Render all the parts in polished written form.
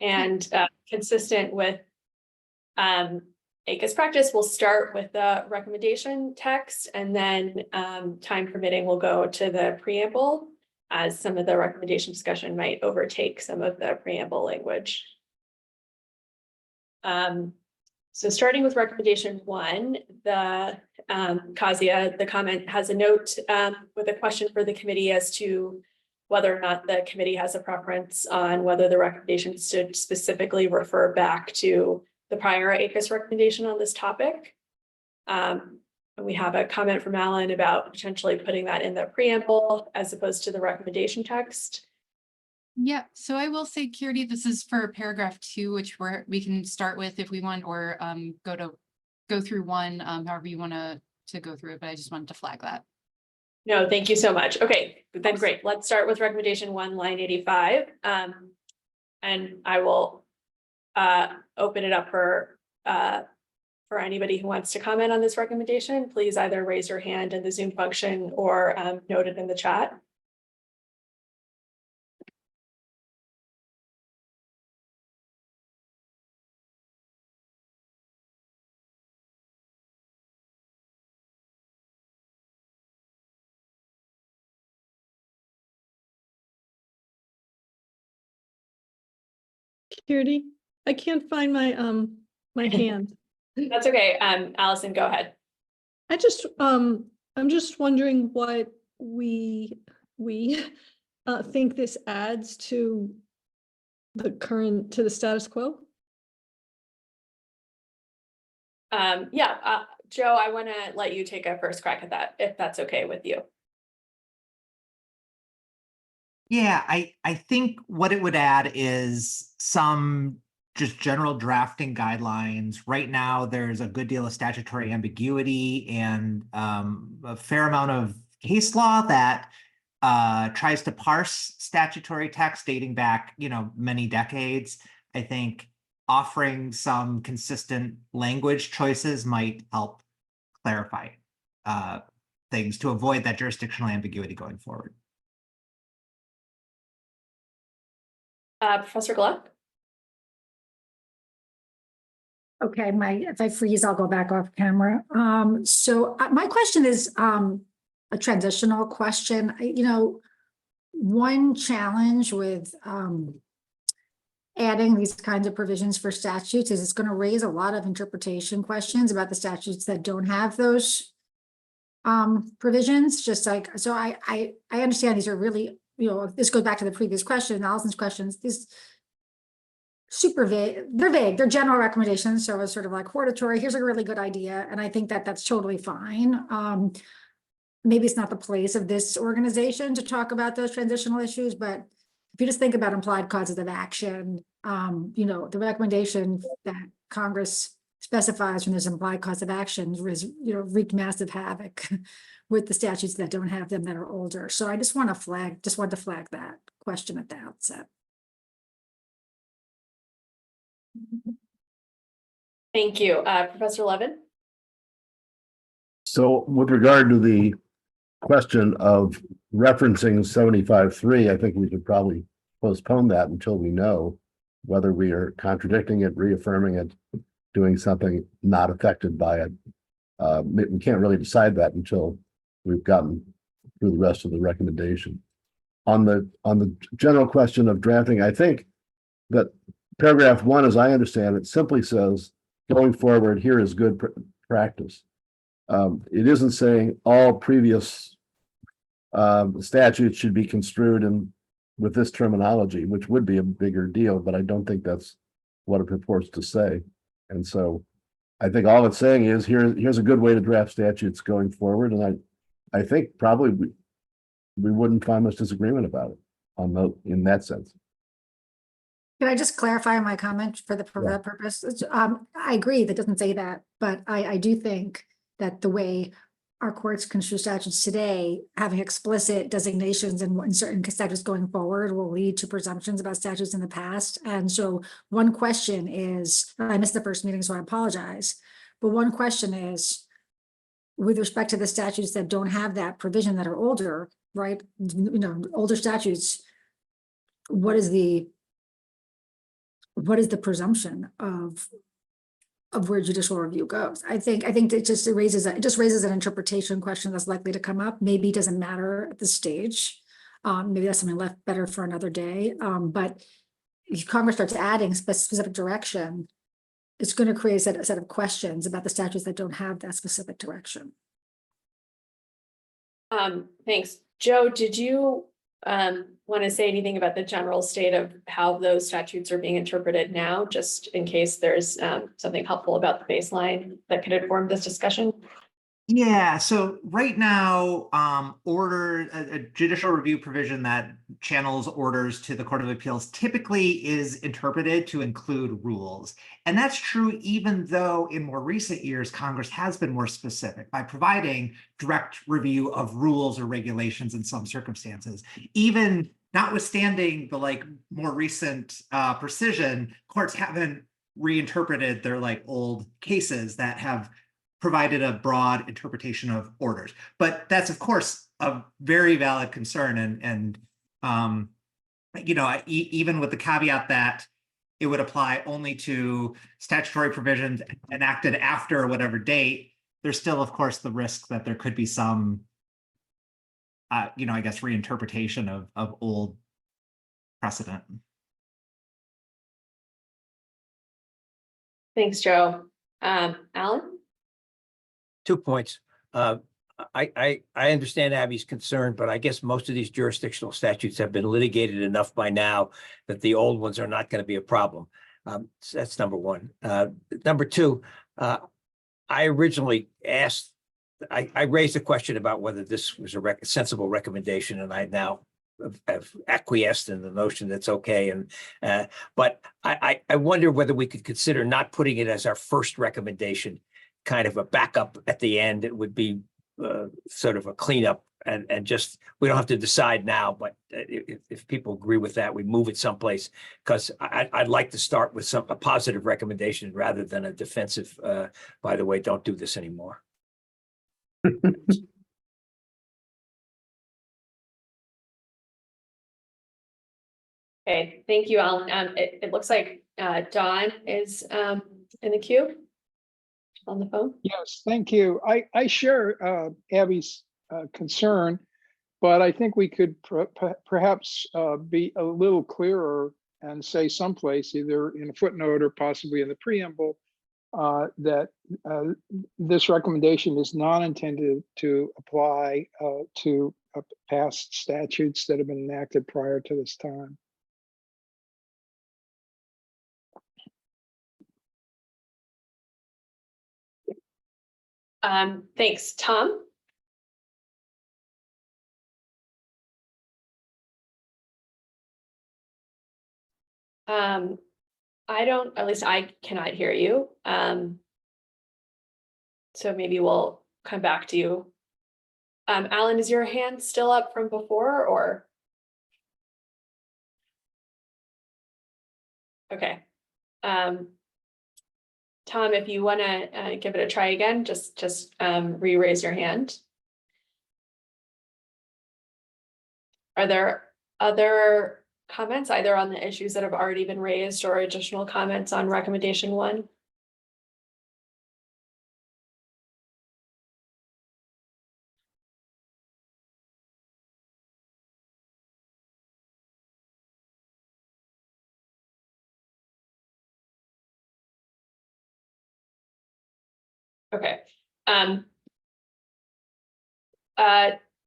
And consistent with ACUS practice, we'll start with the recommendation text, and then time permitting, we'll go to the preamble, as some of the recommendation discussion might overtake some of the preamble language. So starting with recommendation 1, the Kazia, the comment has a note with a question for the committee as to whether or not the committee has a preference on whether the recommendation should specifically refer back to the prior ACUS recommendation on this topic. And we have a comment from Alan about potentially putting that in the preamble as opposed to the recommendation text. Yeah, so I will say, Kirti, this is for paragraph 2, which we can start with if we want, or go through 1, however you want to go through it, but I just wanted to flag that. No, thank you so much. Okay, then great. Let's start with recommendation 1, line 85. And I will open it up for anybody who wants to comment on this recommendation. Please either raise your hand in the Zoom function or note it in the chat. Kirti, I can't find my my hand. That's okay. Allison, go ahead. I just I'm just wondering what we think this adds to the status quo. Yeah, Joe, I want to let you take a first crack at that, if that's okay with you. Yeah, I think what it would add is some just general drafting guidelines. Right now, there's a good deal of statutory ambiguity and a fair amount of case law that tries to parse statutory text dating back, many decades. I think offering some consistent language choices might help clarify things to avoid that jurisdictional ambiguity going forward. Professor Gluck? Okay, if I freeze, I'll go back off camera. So my question is a transitional question. One challenge with adding these kinds of provisions for statutes is it's going to raise a lot of interpretation questions about the statutes that don't have those provisions. Just like, so I understand these are really, this goes back to the previous question, Allison's questions. These super vague, they're vague, they're general recommendations. So it's sort of like hortatory, here's a really good idea. And I think that that's totally fine. Maybe it's not the place of this organization to talk about those transitional issues, but if you just think about implied causes of action, the recommendation that Congress specifies when there's implied cause of action is, wreaked massive havoc with the statutes that don't have them that are older. So I just want to flag that question at the outset. Thank you. Professor Levin? So with regard to the question of referencing 75.3, I think we should probably postpone that until we know whether we are contradicting it, reaffirming it, doing something not affected by it. We can't really decide that until we've gotten through the rest of the recommendation. On the general question of drafting, I think that paragraph 1, as I understand it, simply says, going forward, here is good practice. It isn't saying all previous statutes should be construed with this terminology, which would be a bigger deal, but I don't think that's what it purports to say. And so I think all it's saying is here's a good way to draft statutes going forward. And I think probably we wouldn't find much disagreement about it in that sense. Can I just clarify my comment for that purpose? I agree that doesn't say that, but I do think that the way our courts construe statutes today, having explicit designations in certain statutes going forward will lead to presumptions about statutes in the past. And so one question is, I missed the first meeting, so I apologize. But one question is, with respect to the statutes that don't have that provision that are older, right? Older statutes, what is the what is the presumption of where judicial review goes. I think it just raises an interpretation question that's likely to come up. Maybe it doesn't matter at this stage. Maybe that's something left better for another day. But if Congress starts adding specific direction, it's going to create a set of questions about the statutes that don't have that specific direction. Thanks. Joe, did you want to say anything about the general state of how those statutes are being interpreted now, just in case there's something helpful about the baseline that could inform this discussion? Yeah, so right now, a judicial review provision that channels orders to the Court of Appeals typically is interpreted to include rules. And that's true even though in more recent years, Congress has been more specific by providing direct review of rules or regulations in some circumstances. Even notwithstanding the more recent precision, courts haven't reinterpreted their old cases that have provided a broad interpretation of orders. But that's, of course, a very valid concern. And even with the caveat that it would apply only to statutory provisions enacted after whatever date, there's still, of course, the risk that there could be some, I guess, reinterpretation of old precedent. Thanks, Joe. Alan? 2 points. I understand Abby's concern, but I guess most of these jurisdictional statutes have been litigated enough by now that the old ones are not going to be a problem. So that's number one. Number two, I originally asked, I raised a question about whether this was a sensible recommendation, and I now have acquiesced in the notion that's okay. And but I wonder whether we could consider not putting it as our first recommendation, kind of a backup at the end. It would be sort of a cleanup, and just, we don't have to decide now, but if people agree with that, we move it someplace, because I'd like to start with a positive recommendation rather than a defensive, by the way, don't do this anymore. Okay, thank you, Alan. It looks like Dawn is in the queue on the phone. Yes, thank you. I share Abby's concern, but I think we could perhaps be a little clearer and say someplace, either in a footnote or possibly in the preamble, that this recommendation is not intended to apply to past statutes that have been enacted prior to this time. Thanks, Tom. At least I cannot hear you. So maybe we'll come back to you. Alan, is your hand still up from before, or? Okay. Tom, if you want to give it a try again, just re-raise your hand. Are there other comments either on the issues that have already been raised or additional comments on recommendation 1? Okay.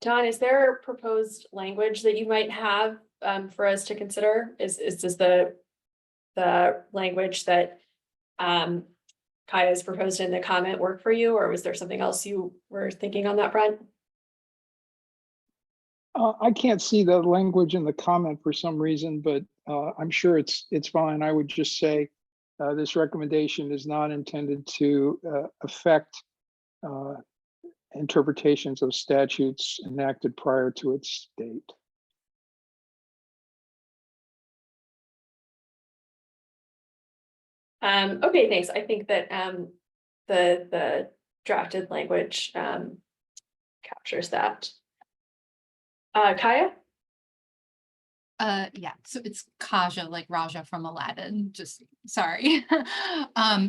Don, is there proposed language that you might have for us to consider? Is this the language that Kaya has proposed in the comment work for you, or was there something else you were thinking on that front? I can't see the language in the comment for some reason, but I'm sure it's fine. I would just say this recommendation is not intended to affect interpretations of statutes enacted prior to its date. Okay, thanks. I think that the drafted language captures that. Kaya? Yeah, so it's Kaja, like Raja from Aladdin, just sorry.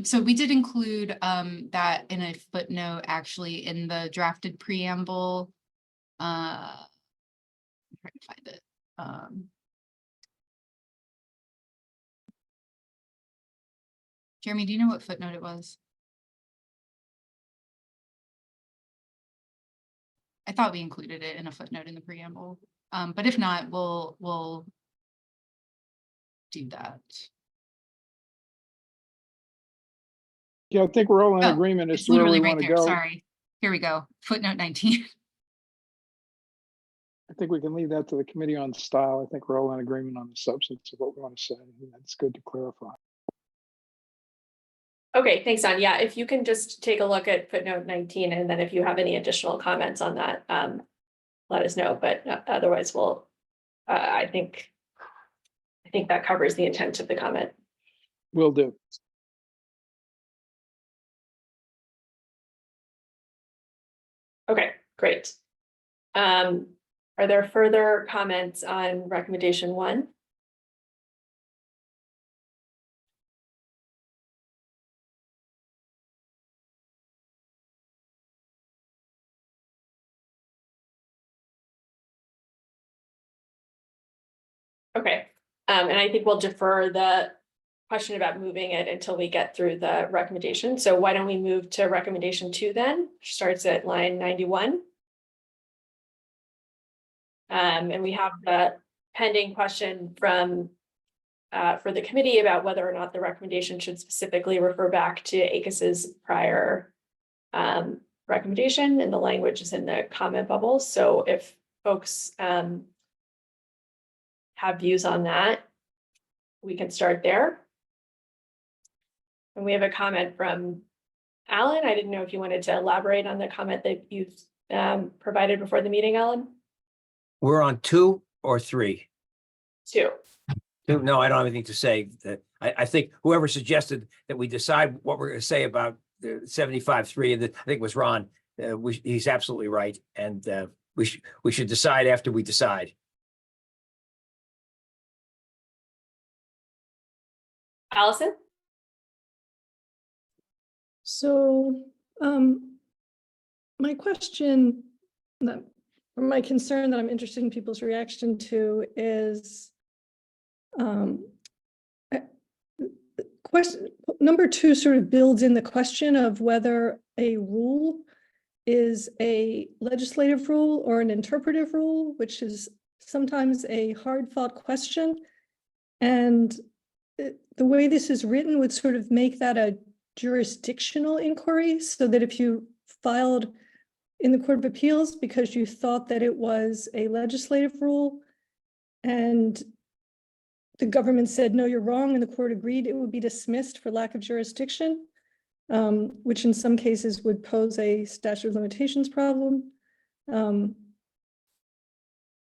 So we did include that in a footnote actually in the drafted preamble. I'm trying to find it. Jeremy, do you know what footnote it was? I thought we included it in a footnote in the preamble, but if not, we'll do that. Yeah, I think we're all in Oh, agreement as it's to where we literally right want to there, go. sorry. Here we go, footnote 19. I think we can leave that to the committee on style. I think we're all in agreement on the substance of what we want to say. And that's good to clarify. Okay, thanks, Don. Yeah, if you can just take a look at footnote 19, and then if you have any additional comments on that, let us know, but otherwise we'll, I think that covers the intent of the comment. Will do. Okay, great. Are there further comments on recommendation 1? Okay, and I think we'll defer the question about moving it until we get through the recommendation. So why don't we move to recommendation 2 then, which starts at line 91. And we have the pending question from for the committee about whether or not the recommendation should specifically refer back to ACUS's prior recommendation, and the language is in the comment bubble. So if folks have views on that, we can start there. And we have a comment from Alan. I didn't know if you wanted to elaborate on the comment that you provided before the meeting, Alan. We're on 2 or 3. 2. No, I don't have anything to say. That I think whoever suggested that we decide what we're going to say about the 75-3, and I think it was Ron. He's absolutely right, and we should decide after we decide. Allison? So, my question that, or my concern that I'm interested in people's reaction to is, question number 2 sort of builds in the question of whether a rule is a legislative rule or an interpretive rule, which is sometimes a hard-fought question. And the way this is written would sort of make that a jurisdictional inquiry, so that if you filed in the Court of Appeals because you thought that it was a legislative rule and the government said, no, you're wrong, and the court agreed, it would be dismissed for lack of jurisdiction, which in some cases would pose a statute of limitations problem.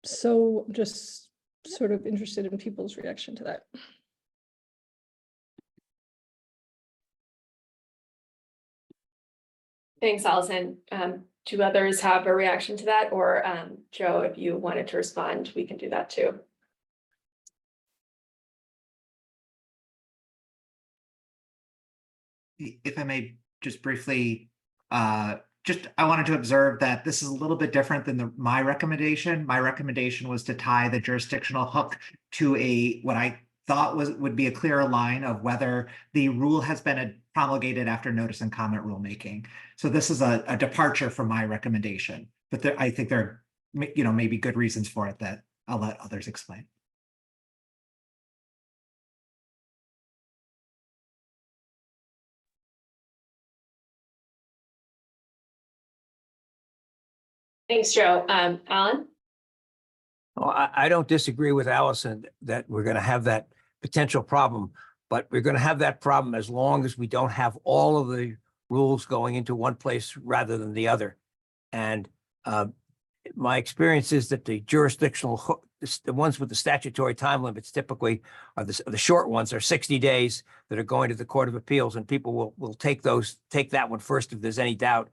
So I'm just sort of interested in people's reaction to that. Thanks, Allison. Do others have a reaction to that? Or Joe, if you wanted to respond, we can do that too. If I may just briefly, I wanted to observe that this is a little bit different than my recommendation. My recommendation was to tie the jurisdictional hook to what I thought would be a clearer line of whether the rule has been promulgated after notice and comment rulemaking. So this is a departure from my recommendation, but I think there are, maybe good reasons for it that I'll let others explain. Thanks, Joe. Alan? Oh, I don't disagree with Allison that we're going to have that potential problem, but we're going to have that problem as long as we don't have all of the rules going into one place rather than the other. And my experience is that the jurisdictional hook, the ones with the statutory time limits typically are the short ones, are 60 days that are going to the Court of Appeals, and people will take that one first if there's any doubt.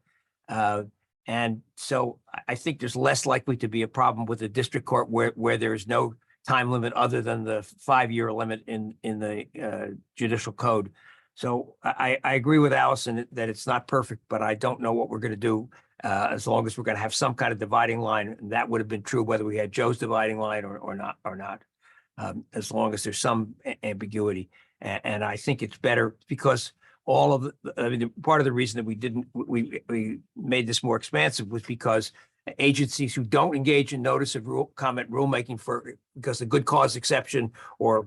And so I think there's less likely to be a problem with the district court where there's no time limit other than the 5-year limit in the judicial code. So I agree with Allison that it's not perfect, but I don't know what we're going to do as long as we're going to have some kind of dividing line. And that would have been true whether we had Joe's dividing line or not. As long as there's some ambiguity. And I think it's better because all of I mean, part of the reason that we made this more expansive was because agencies who don't engage in notice of comment rulemaking because of good cause exception, or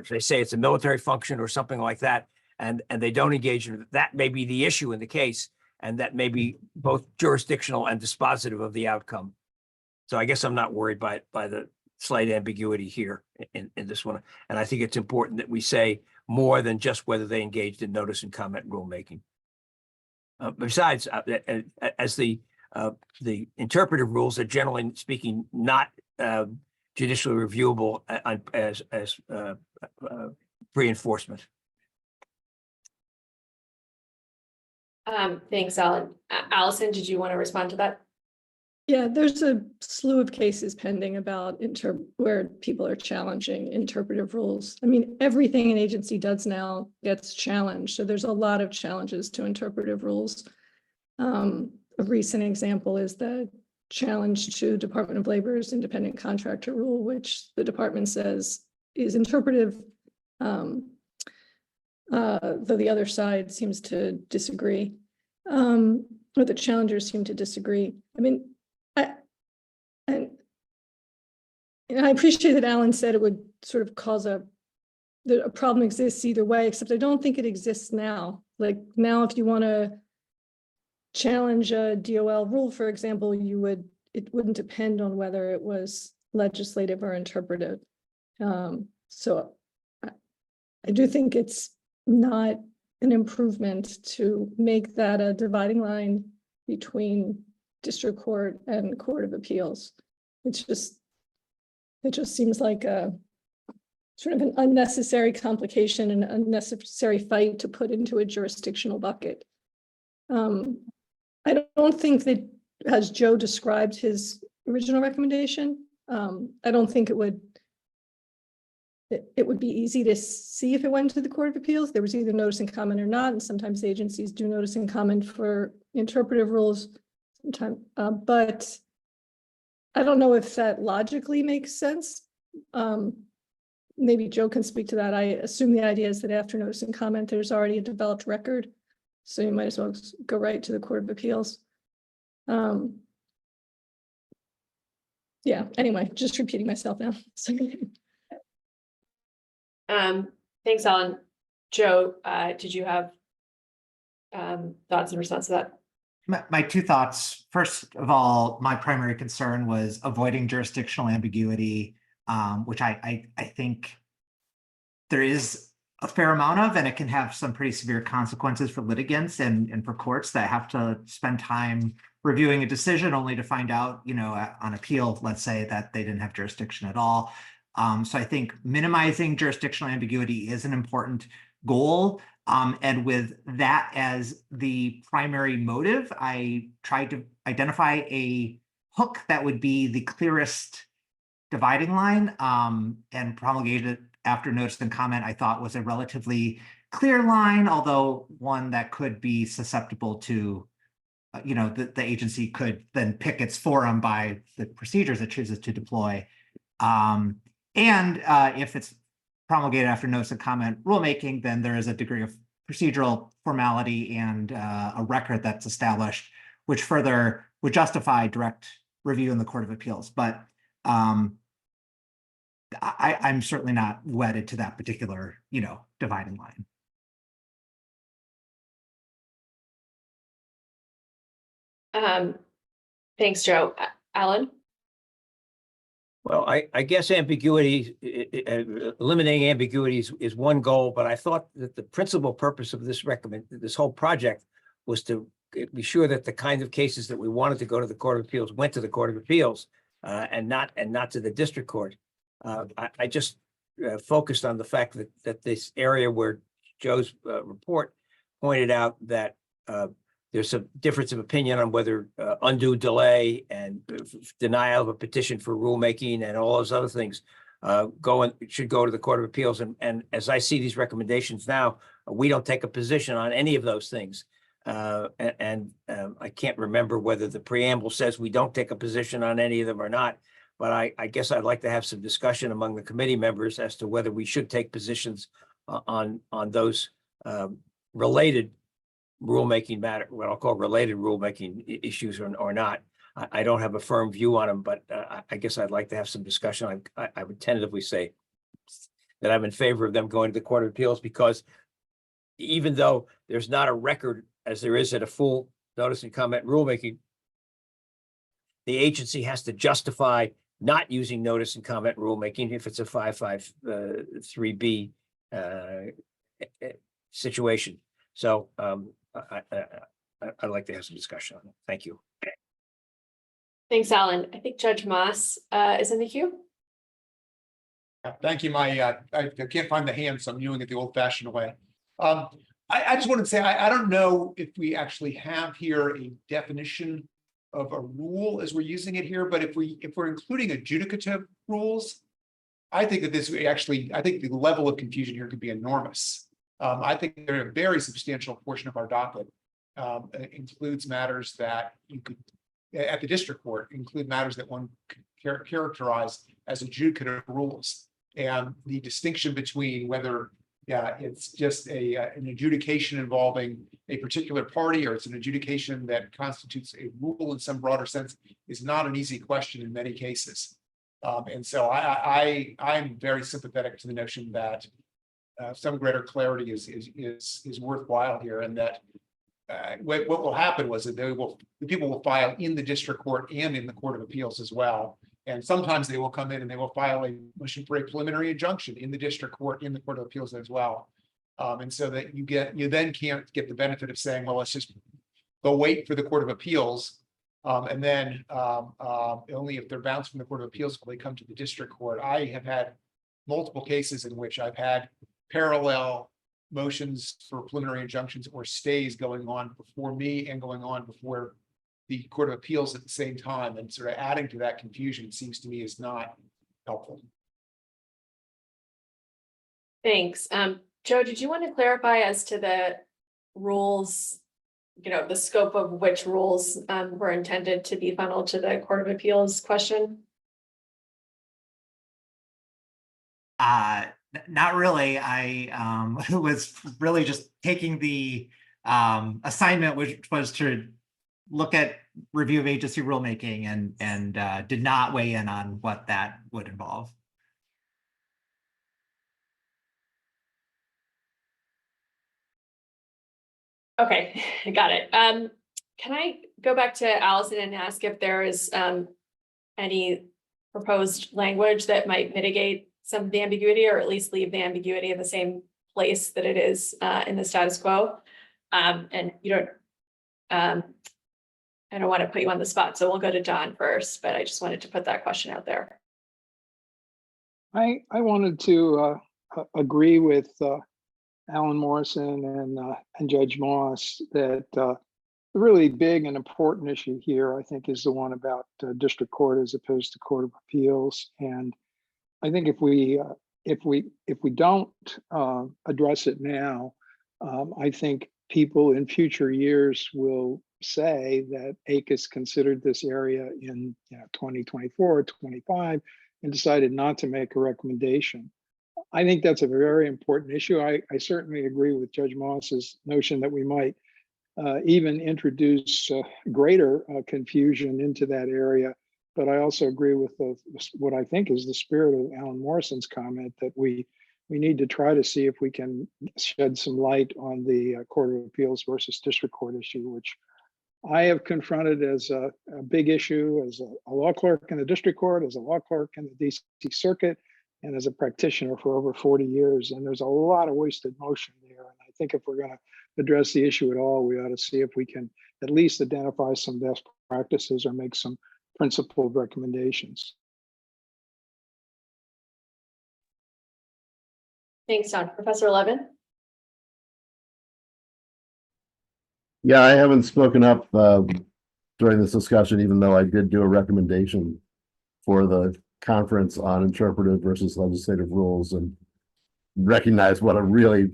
they say it's a military function or something like that, and they don't engage in that, may be the issue in the case, and that may be both jurisdictional and dispositive of the outcome. So I guess I'm not worried by the slight ambiguity here in this one. And I think it's important that we say more than just whether they engaged in notice and comment rulemaking. Besides, as the interpretive rules are generally speaking not judicially reviewable as pre-enforcement. Thanks, Alan. Allison, did you want to respond to that? Yeah, there's a slew of cases pending about where people are challenging interpretive rules. I mean, everything an agency does now gets challenged. So there's a lot of challenges to interpretive rules. A recent example is the challenge to Department of Labor's independent contractor rule, which the department says is interpretive, though the other side seems to disagree, or the challengers seem to disagree. I mean, and I appreciate that Alan said it would sort of cause that a problem exists either way, except I don't think it exists now. Like now, if you want to challenge a DOL rule, for example, it wouldn't depend on whether it was legislative or interpretive. So I do think it's not an improvement to make that a dividing line between district court and court of appeals. It just seems like a sort of an unnecessary complication and unnecessary fight to put into a jurisdictional bucket. I don't think that, as Joe described his original recommendation, I don't think it would be easy to see if it went to the Court of Appeals. There was either notice and comment or not, and sometimes agencies do notice and comment for interpretive rules sometimes, but I don't know if that logically makes sense. Maybe Joe can speak to that. I assume the idea is that after notice and comment, there's already a developed record, so you might as well go right to the Court of Appeals. Yeah, anyway, just repeating myself now. Thanks, Alan. Joe, did you have thoughts in response to that? My two thoughts. First of all, my primary concern was avoiding jurisdictional ambiguity, which I think there is a fair amount of, and it can have some pretty severe consequences for litigants and for courts that have to spend time reviewing a decision only to find out, on appeal, let's say, that they didn't have jurisdiction at all. So I think minimizing jurisdictional ambiguity is an important goal. And with that as the primary motive, I tried to identify a hook that would be the clearest dividing line, and promulgated it after notice and comment. I thought was a relatively clear line, although one that could be susceptible to, the agency could then pick its forum by the procedures it chooses to deploy. And if it's promulgated after notice and comment rulemaking, then there is a degree of procedural formality and a record that's established, which further would justify direct review in the Court of Appeals. But I'm certainly not wedded to that particular, dividing line. Thanks, Joe. Alan? Well, I guess ambiguity, eliminating ambiguities is one goal, but I thought that the principal purpose of this whole project was to be sure that the kind of cases that we wanted to go to the Court of Appeals went to the Court of Appeals, and not to the district court. I just focused on the fact that this area where Joe's report pointed out that there's a difference of opinion on whether undue delay and denial of a petition for rulemaking and all those other things should go to the Court of Appeals. And as I see these recommendations now, we don't take a position on any of those things. I can't remember whether the preamble says we don't take a position on any of them or not. But I guess I'd like to have some discussion among the committee members as to whether we should take positions on those related rulemaking matter, what I'll call related rulemaking issues or not. I don't have a firm view on them, but I guess I'd like to have some discussion. I would tentatively say that I'm in favor of them going to the Court of Appeals, because even though there's not a record as there is at a full notice and comment rulemaking, the agency has to justify not using notice and comment rulemaking if it's a 553B situation. So I'd like to have some discussion on it. Thank you. Thanks, Alan. I think Judge Moss is in the queue. Thank you. I can't find the hand, so I'm doing it the old fashioned way. I just wanted to say, I don't know if we actually have here a definition of a rule as we're using it here, but if we're including adjudicative rules, I think that I think the level of confusion here could be enormous. I think there are a very substantial portion of our docket includes matters that you could, at the district court, include matters that one could characterize as adjudicative rules. And the distinction between whether it's just an adjudication involving a particular party, or it's an adjudication that constitutes a rule in some broader sense, is not an easy question in many cases. And so I'm very sympathetic to the notion that some greater clarity is worthwhile here, and that what will happen was that the people will file in the district court and in the Court of Appeals as well. And sometimes they will come in and they will file a motion for a preliminary injunction in the district court, in the Court of Appeals as well. And so that you then can't get the benefit of saying, well, let's just go wait for the Court of Appeals. And then only if they're bounced from the Court of Appeals will they come to the district court. I have had multiple cases in which I've had parallel motions for preliminary injunctions or stays going on before me and going on before the Court of Appeals at the same time, and sort of adding to that confusion seems to me is not helpful. Thanks. Joe, did you want to clarify as to the rules, the scope of which rules were intended to be funneled to the Court of Appeals question? Not really. I was really just taking the assignment, which was to look at review of agency rulemaking, and did not weigh in on what that would involve. Okay, got it. Can I go back to Allison and ask if there is any proposed language that might mitigate some of the ambiguity, or at least leave the ambiguity in the same place that it is in the status quo? And you don't, I don't want to put you on the spot, so we'll go to John first, but I just wanted to put that question out there. I wanted to agree with Alan Morrison and Judge Moss that the really big and important issue here, I think, is the one about district court as opposed to Court of Appeals. And I think if we don't address it now, I think people in future years will say that ACUS considered this area in 2024, 25, and decided not to make a recommendation. I think that's a very important issue. I certainly agree with Judge Moss's notion that we might even introduce greater confusion into that area. But I also agree with what I think is the spirit of Alan Morrison's comment, that we need to try to see if we can shed some light on the Court of Appeals versus district court issue, which I have confronted as a big issue as a law clerk in the district court, as a law clerk in the DC Circuit, and as a practitioner for over 40 years. And there's a lot of wasted motion there. And I think if we're going to address the issue at all, we ought to see if we can at least identify some best practices or make some principled recommendations. Thanks, John. Professor Levin? Yeah, I haven't spoken up during this discussion, even though I did do a recommendation for the conference on interpretive versus legislative rules and recognize what a really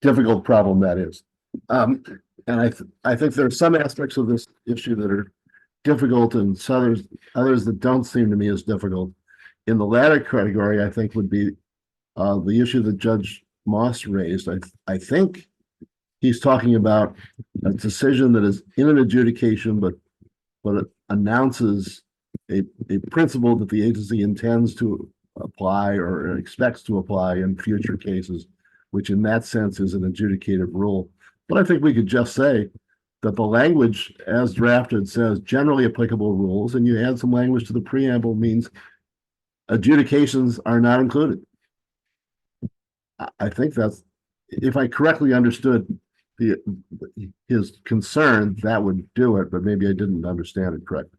difficult problem that is. And I think there are some aspects of this issue that are difficult and others that don't seem to me as difficult. In the latter category, I think would be the issue that Judge Moss raised. I think he's talking about a decision that is in an adjudication, but it announces a principle that the agency intends to apply or expects to apply in future cases, which in that sense is an adjudicative rule. But I think we could just say that the language as drafted says generally applicable rules, and you add some language to the preamble means adjudications are not included. I think that's, if I correctly understood his concern, that would do it, but maybe I didn't understand it correctly.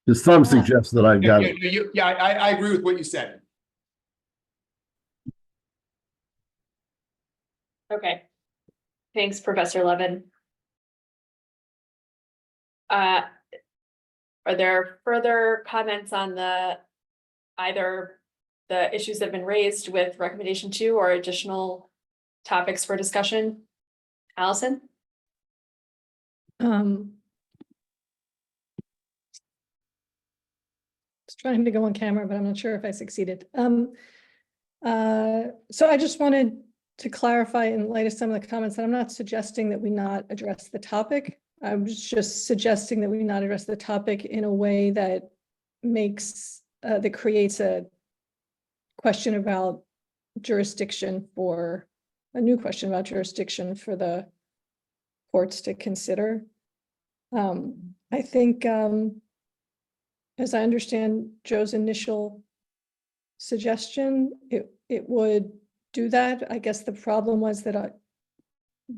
His thumb suggests that I've got it. Yeah, I agree with what you said. Okay. Thanks, Professor Levin. Are there further comments on either the issues that have been raised with recommendation 2 or additional topics for discussion? Allison? Was trying to go on camera, but I'm not sure if I succeeded. So I just wanted to clarify in light of some of the comments that I'm not suggesting that we not address the topic. I'm just suggesting that we not address the topic in a way that that creates a question about jurisdiction for a new question about jurisdiction for the courts to consider. I think, as I understand Joe's initial suggestion, it would do that. I guess the problem was that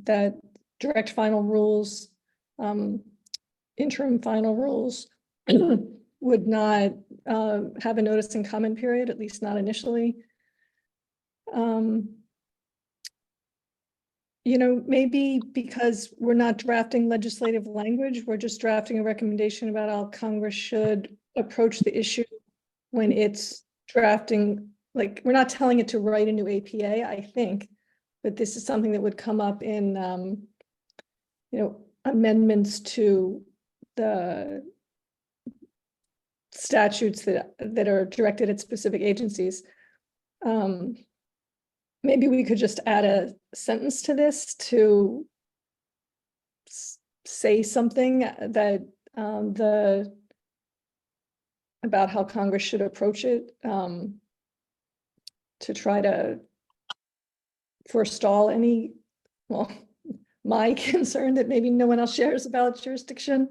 that direct final rules, interim final rules would not have a notice and comment period, at least not initially. You know, maybe because we're not drafting legislative language, we're just drafting a recommendation about how Congress should approach the issue when it's drafting, like, we're not telling it to write a new APA, I think, but this is something that would come up in, you know, amendments to the statutes that are directed at specific agencies. Maybe we could just add a sentence to this to say something that about how Congress should approach it, to try to forestall any, well, my concern that maybe no one else shares about jurisdiction.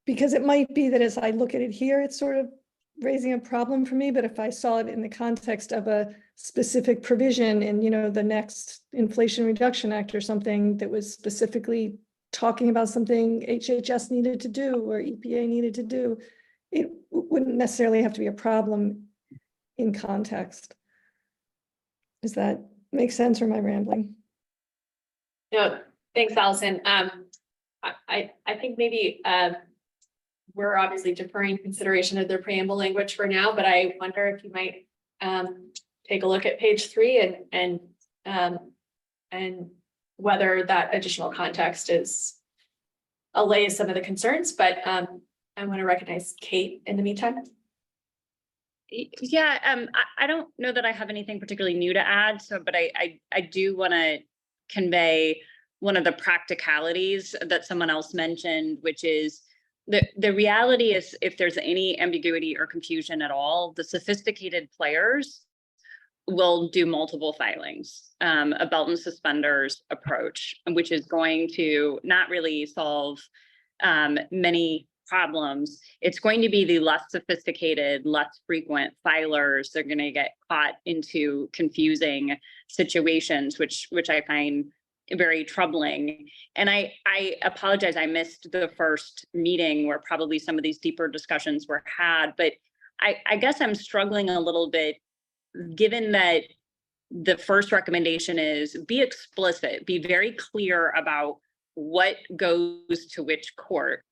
Because it might be that as I look at it here, it's sort of raising a problem for me, but if I saw it in the context of a specific provision in, you know, the next Inflation Reduction Act or something that was specifically talking about something HHS needed to do or EPA needed to do, it wouldn't necessarily have to be a problem in context. Does that make sense, or am I rambling? No, thanks, Allison. I think maybe we're obviously deferring consideration of the preamble language for now, but I wonder if you might take a look at page 3 and whether that additional context allays some of the concerns. But I want to recognize Kate in the meantime. Yeah, I don't know that I have anything particularly new to add. But I do want to convey one of the practicalities that someone else mentioned, which is the reality is, if there's any ambiguity or confusion at all, the sophisticated players will do multiple filings, a belt and suspenders approach, which is going to not really solve many problems. It's going to be the less sophisticated, less frequent filers. They're going to get caught into confusing situations, which I find very troubling. And I apologize, I missed the first meeting where probably some of these deeper discussions were had, but I guess I'm struggling a little bit, given that the first recommendation is be explicit, be very clear about what goes to which court.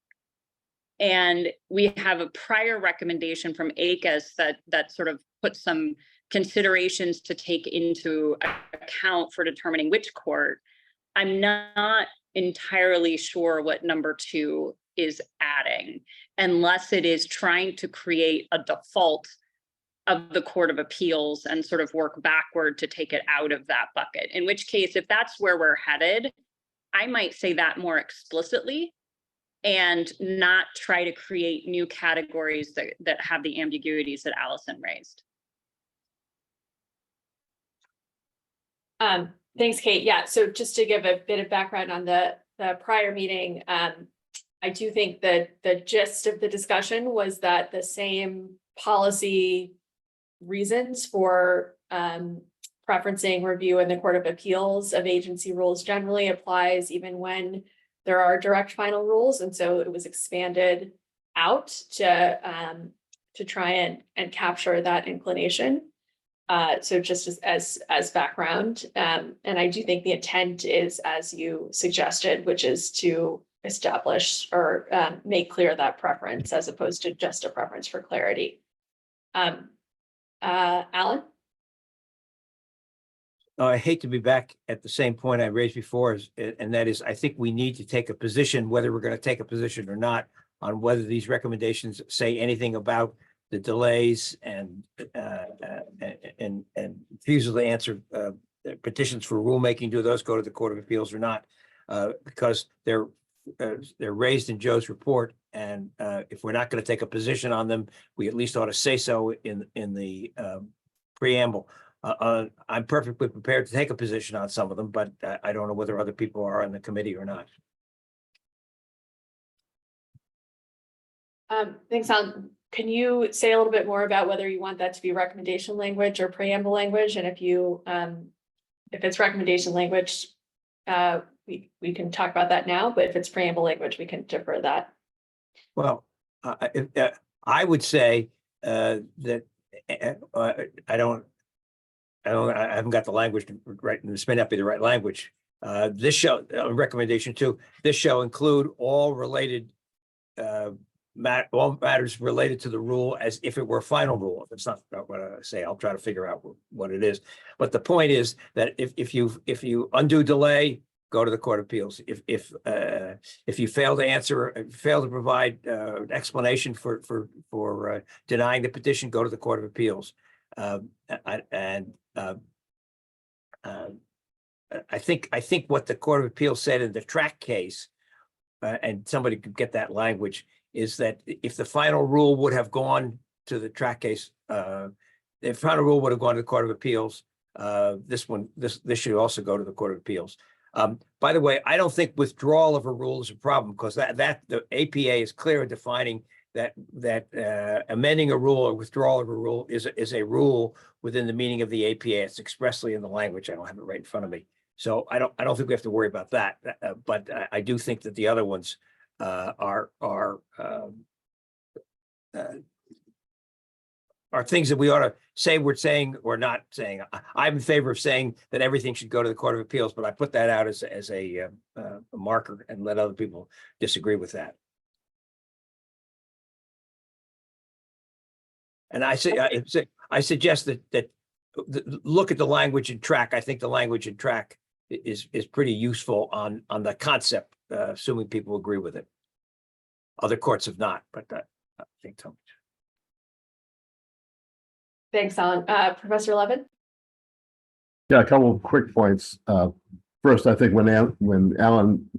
And we have a prior recommendation from ACUS that sort of puts some considerations to take into account for determining which court. I'm not entirely sure what number 2 is adding, unless it is trying to create a default of the Court of Appeals and sort of work backward to take it out of that bucket. In which case, if that's where we're headed, I might say that more explicitly and not try to create new categories that have the ambiguities that Allison raised. Thanks, Kate. Yeah, so just to give a bit of background on the prior meeting, I do think that the gist of the discussion was that the same policy reasons for preferencing review in the Court of Appeals of agency rules generally applies even when there are direct final rules. And so it was expanded out to try and capture that inclination. So just as background, and I do think the intent is, as you suggested, which is to establish or make clear that preference as opposed to just a preference for clarity. Alan? I hate to be back at the same point I raised before, and that is, I think we need to take a position, whether we're going to take a position or not, on whether these recommendations say anything about the delays and refusal to answer petitions for rulemaking. Do those go to the Court of Appeals or not? Because they're raised in Joe's report, and if we're not going to take a position on them, we at least ought to say so in the preamble. I'm perfectly prepared to take a position on some of them, but I don't know whether other people are on the committee or not. Thanks, Alan. Can you say a little bit more about whether you want that to be recommendation language or preamble language? And if you, if it's recommendation language, we can talk about that now, but if it's preamble language, we can defer that. Well, I would say that I haven't got the language right, and this may not be the right language. This shall, recommendation 2, this shall include all related all matters related to the rule as if it were a final rule. If it's not what I say, I'll try to figure out what it is. But the point is that if you undo delay, go to the Court of Appeals. If you fail to provide explanation for denying the petition, go to the Court of Appeals. I think what the Court of Appeals said in the track case, and somebody could get that language, is that if the final rule would have gone to the track case, the final rule would have gone to the Court of Appeals. This should also go to the Court of Appeals. By the way, I don't think withdrawal of a rule is a problem, because that the APA is clear in defining that amending a rule or withdrawal of a rule is a rule within the meaning of the APA. It's expressly in the language. I don't have it right in front of me, so I don't think we have to worry about that. But I do think that the other ones are things that we ought to say we're saying or not saying. I'm in favor of saying that everything should go to the Court of Appeals, but I put that out as a marker and let other people disagree with that. And I suggest that look at the language in track. I think the language in track is pretty useful on the concept, assuming people agree with it. Other courts have not, but I think so. Thanks, Alan. Professor Levin? Yeah, a couple of quick points. First, I think when Alan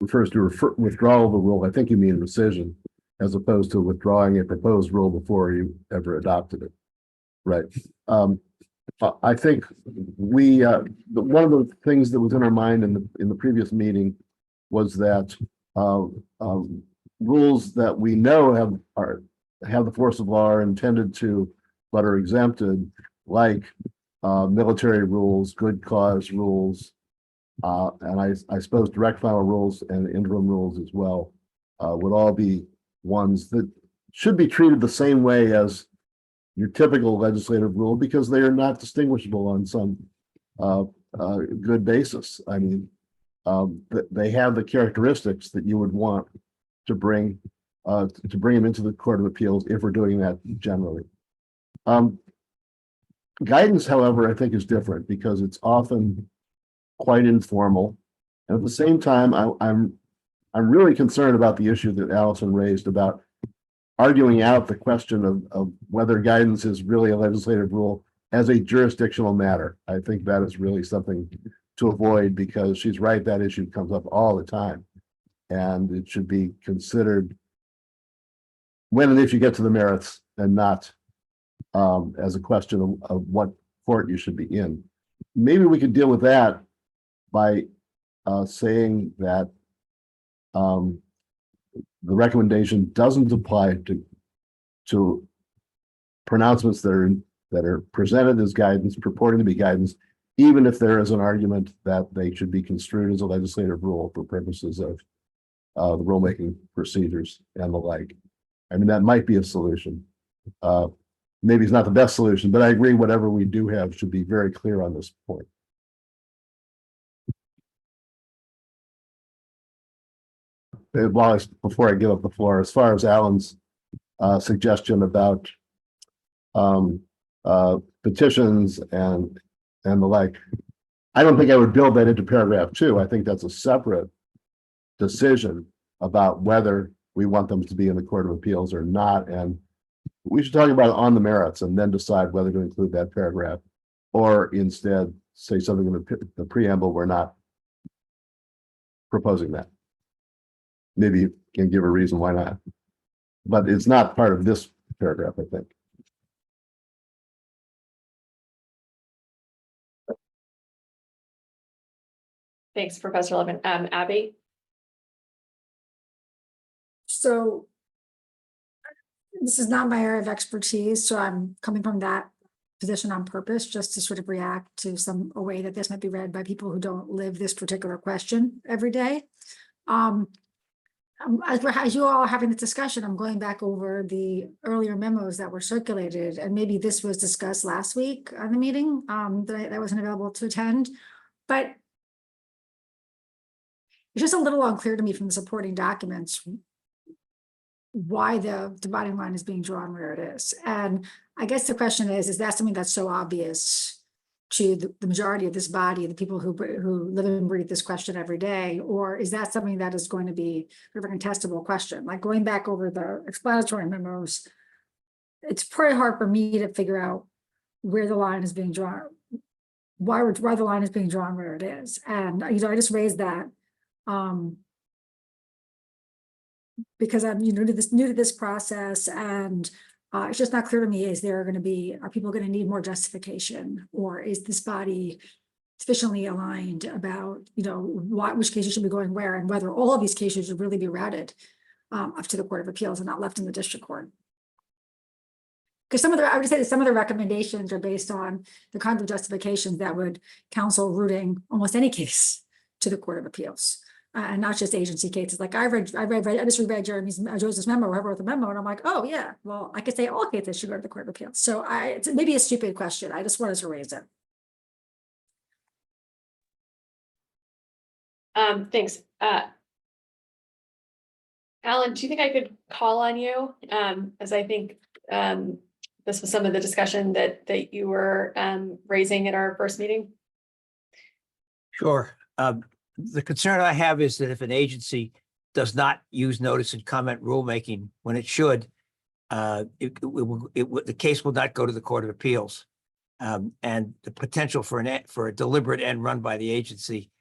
refers to withdrawal of a rule, I think you mean rescission, as opposed to withdrawing a proposed rule before you ever adopted it. Right. I think one of the things that was in our mind in the previous meeting was that rules that we know have the force of law are intended to, but are exempted, like military rules, good cause rules, and I suppose direct final rules and interim rules as well, would all be ones that should be treated the same way as your typical legislative rule, because they are not distinguishable on some good basis. I mean, they have the characteristics that you would want to bring them into the Court of Appeals if we're doing that generally. Guidance, however, I think is different because it's often quite informal. And at the same time, I'm really concerned about the issue that Allison raised about arguing out the question of whether guidance is really a legislative rule as a jurisdictional matter. I think that is really something to avoid because she's right, that issue comes up all the time. And it should be considered when and if you get to the merits and not as a question of what court you should be in. Maybe we could deal with that by saying that the recommendation doesn't apply to pronouncements that are presented as guidance, purporting to be guidance, even if there is an argument that they should be construed as a legislative rule for purposes of the rulemaking procedures and the like. I mean, that might be a solution. Maybe it's not the best solution, but I agree whatever we do have should be very clear on this point. Before I give up the floor, as far as Alan's suggestion about petitions and the like, I don't think I would build that into paragraph 2. I think that's a separate decision about whether we want them to be in the Court of Appeals or not. And we should talk about it on the merits and then decide whether to include that paragraph or instead say something in the preamble. We're not proposing that. Maybe you can give a reason why not, but it's not part of this paragraph, I think. Thanks, Professor Levin. Abby? So this is not my area of expertise, so I'm coming from that position on purpose, just to sort of react to a way that this might be read by people who don't live this particular question every day. As you all are having this discussion, I'm going back over the earlier memos that were circulated, and maybe this was discussed last week on the meeting that I wasn't available to attend, but it's just a little unclear to me from the supporting documents why the dividing line is being drawn where it is. And I guess the question is that something that's so obvious to the majority of this body, the people who live and breathe this question every day, or is that something that is going to be a contestable question? Like going back over the explanatory memos, it's pretty hard for me to figure out where the line is being drawn, why the line is being drawn where it is. And I just raised that because I'm new to this process, and it's just not clear to me, are people going to need more justification, or is this body sufficiently aligned about, which cases should be going where, and whether all of these cases should really be routed up to the Court of Appeals and not left in the district court? Because I would say that some of the recommendations are based on the kinds of justifications that would counsel routing almost any case to the Court of Appeals. And not just agency cases. Like I just reread Joseph's memo, whoever wrote the memo, and I'm like, oh yeah, well, I could say all cases should go to the Court of Appeals. So it's maybe a stupid question. I just wanted to raise it. Thanks. Alan, do you think I could call on you? As I think this was some of the discussion that you were raising at our first meeting. Sure. The concern I have is that if an agency does not use notice and comment rulemaking when it should, the case will not go to the Court of Appeals. And the potential for a deliberate end run by the agency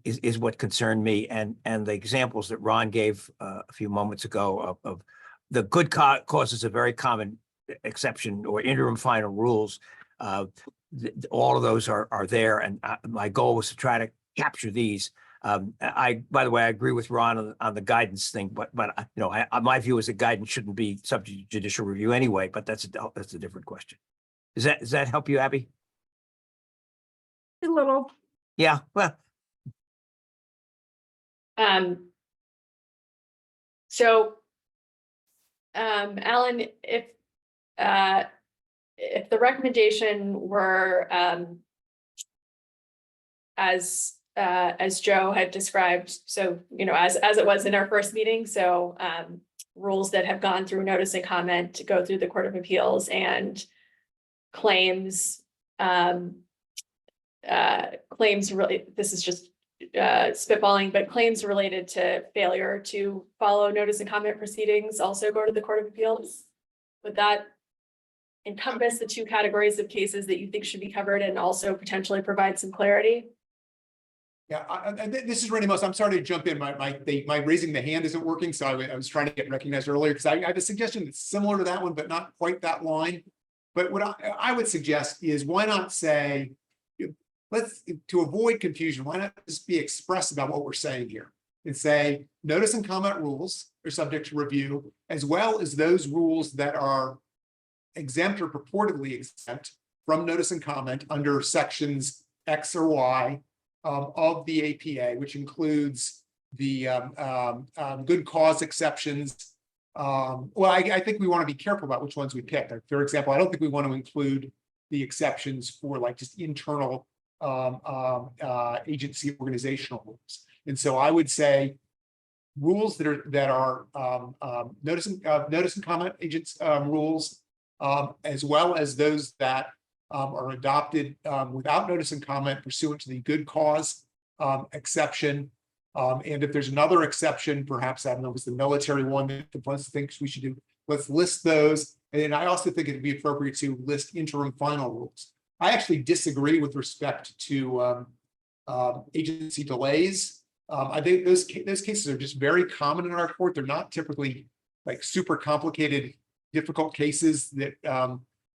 is what concerned me. And the examples that Ron gave a few moments ago of the good cause is a very common exception, or interim final rules. All of those are there, and my goal was to try to capture these. By the way, I agree with Ron on the guidance thing, but my view is that guidance shouldn't be subject to judicial review anyway. But that's a different question. Does that help you, Abby? A little. Yeah. Well. So, Alan, if the recommendation were as as Joe had described, so, as it was in our first meeting, so, rules that have gone through notice and comment to go through the Court of Appeals and claims, claims really, this is just spitballing, but claims related to failure to follow notice and comment proceedings also go to the Court of Appeals. Would that encompass the two categories of cases that you think should be covered and also potentially provide some clarity? Yeah, this is Randy Most. I'm sorry to jump in. My raising the hand isn't working, so I was trying to get recognized earlier because I have a suggestion that's similar to that one, but not quite that line. But what I would suggest is why not say, to avoid confusion, why not just be express about what we're saying here and say notice and comment rules are subject to review, as well as those rules that are exempt or purportedly exempt from notice and comment under sections X or Y of the APA, which includes the good cause exceptions. Well, I think we want to be careful about which ones we pick. Like, for example, I don't think we want to include the exceptions for like just internal agency organizational rules. And so I would say rules that are notice and comment agents rules, as well as those that are adopted without notice and comment pursuant to the good cause exception. And if there's another exception, perhaps, I don't know, it was the military one that the Plus thinks we should do, let's list those. And then I also think it'd be appropriate to list interim final rules. I actually disagree with respect to agency delays. I think those cases are just very common in our court. They're not typically like super complicated, difficult cases that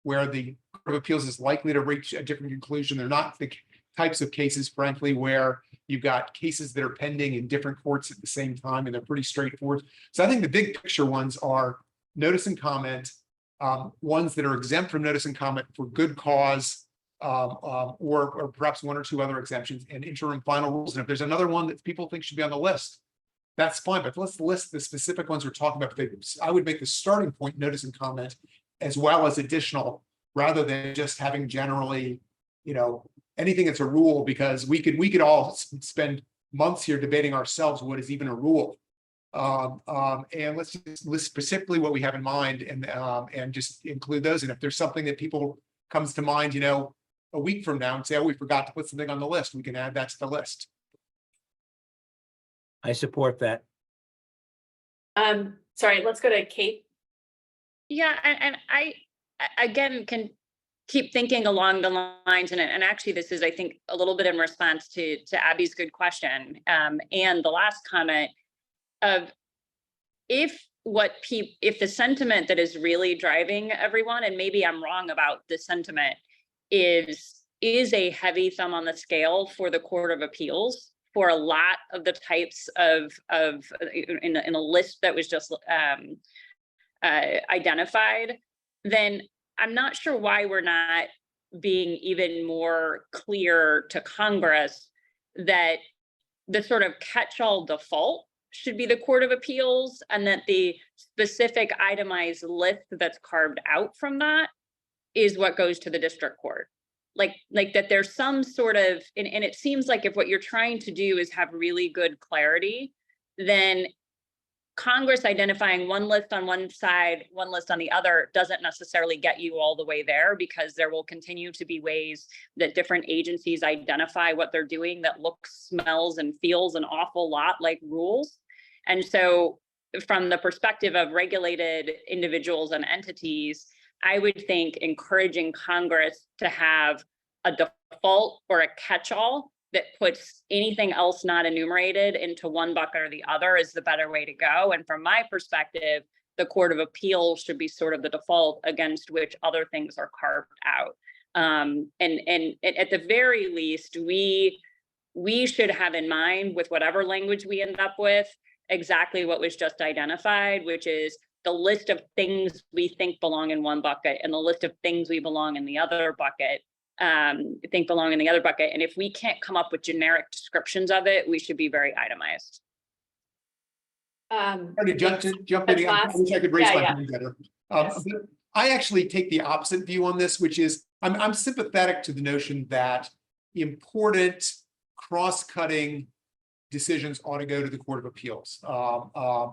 where the Court of Appeals is likely to reach a different conclusion. They're not the types of cases, frankly, where you've got cases that are pending in different courts at the same time, and they're pretty straightforward. So I think the big picture ones are notice and comment, ones that are exempt from notice and comment for good cause, or perhaps one or two other exemptions, and interim final rules. And if there's another one that people think should be on the list, that's fine. But let's list the specific ones we're talking about. I would make the starting point notice and comment, as well as additional, rather than just having generally, anything that's a rule, because we could all spend months here debating ourselves what is even a rule. And let's just list specifically what we have in mind and just include those. And if there's something that people comes to mind, a week from now and say, oh, we forgot to put something on the list, we can add that to the list. I support that. Sorry, let's go to Kate. Yeah, and I again can keep thinking along the lines, and actually this is, I think, a little bit in response to Abby's good question, and the last comment of if the sentiment that is really driving everyone, and maybe I'm wrong about the sentiment, is a heavy thumb on the scale for the Court of Appeals for a lot of the types of in a list that was just identified, then I'm not sure why we're not being even more clear to Congress that the sort of catch-all default should be the Court of Appeals, and that the specific itemized list that's carved out from that is what goes to the district court. Like that there's some sort of, and it seems like if what you're trying to do is have really good clarity, then Congress identifying one list on one side, one list on the other doesn't necessarily get you all the way there, because there will continue to be ways that different agencies identify what they're doing that looks, smells, and feels an awful lot like rules. And so from the perspective of regulated individuals and entities, I would think encouraging Congress to have a default or a catch-all that puts anything else not enumerated into one bucket or the other is the better way to go. And from my perspective, the Court of Appeals should be sort of the default against which other things are carved out. And at the very least, we should have in mind, with whatever language we end up with, exactly what was just identified, which is the list of things we think belong in one bucket and the list of things we belong in the other bucket. And if we can't come up with generic descriptions of it, we should be very itemized. Jump in. I wish I could raise my hand better. I actually take the opposite view on this, which is I'm sympathetic to the notion that important, cross-cutting decisions ought to go to the Court of Appeals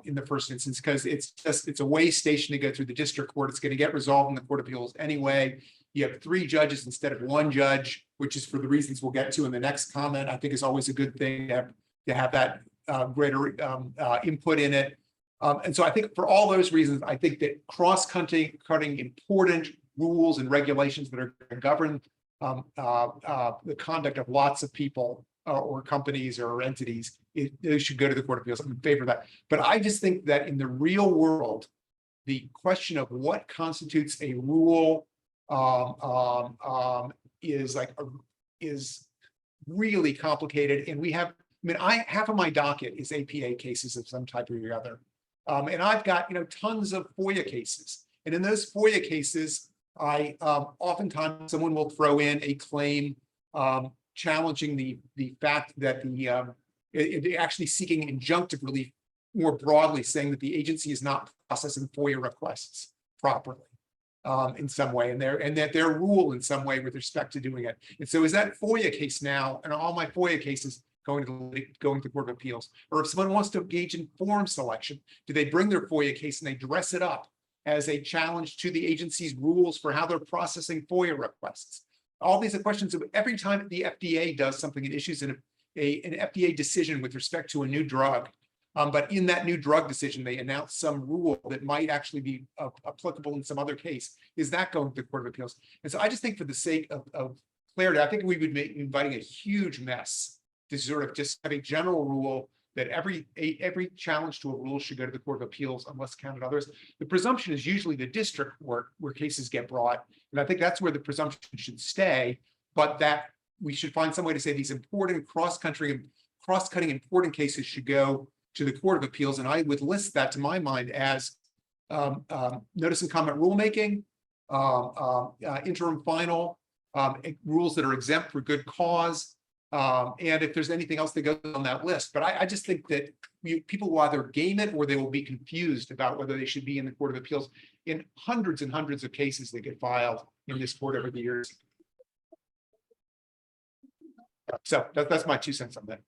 in the first instance, because it's a way station to go through the district court. It's going to get resolved in the Court of Appeals anyway. You have 3 judges instead of 1 judge, which is for the reasons we'll get to in the next comment. I think is always a good thing to have that greater input in it. And so I think for all those reasons, I think that cross-cutting important rules and regulations that are going to govern the conduct of lots of people or companies or entities, they should go to the Court of Appeals. I'm in favor of that. But I just think that in the real world, the question of what constitutes a rule is really complicated. And we have, half of my docket is APA cases of some type or the other. And I've got, tons of FOIA cases. And in those FOIA cases, oftentimes someone will throw in a claim challenging the fact that actually seeking injunctive relief more broadly, saying that the agency is not processing FOIA requests properly in some way, and that their rule in some way with respect to doing it. And so is that FOIA case now, and all my FOIA cases going to the Court of Appeals? Or if someone wants to engage in form selection, do they bring their FOIA case and they dress it up as a challenge to the agency's rules for how they're processing FOIA requests? All these are questions of every time the FDA does something and issues an FDA decision with respect to a new drug. But in that new drug decision, they announce some rule that might actually be applicable in some other case. Is that going to the Court of Appeals? And so I just think for the sake of clarity, I think we would be inviting a huge mess to sort of just have a general rule that every challenge to a rule should go to the Court of Appeals unless counted others. The presumption is usually the district court where cases get brought. And I think that's where the presumption should stay, but that we should find some way to say these important cross-cutting important cases should go to the Court of Appeals. And I would list that to my mind as notice and comment rulemaking, interim final, rules that are exempt for good cause, and if there's anything else that goes on that list. But I just think that people will either game it or they will be confused about whether they should be in the Court of Appeals in hundreds and hundreds of cases that get filed in this court over the years. So that's my 2 cents on that.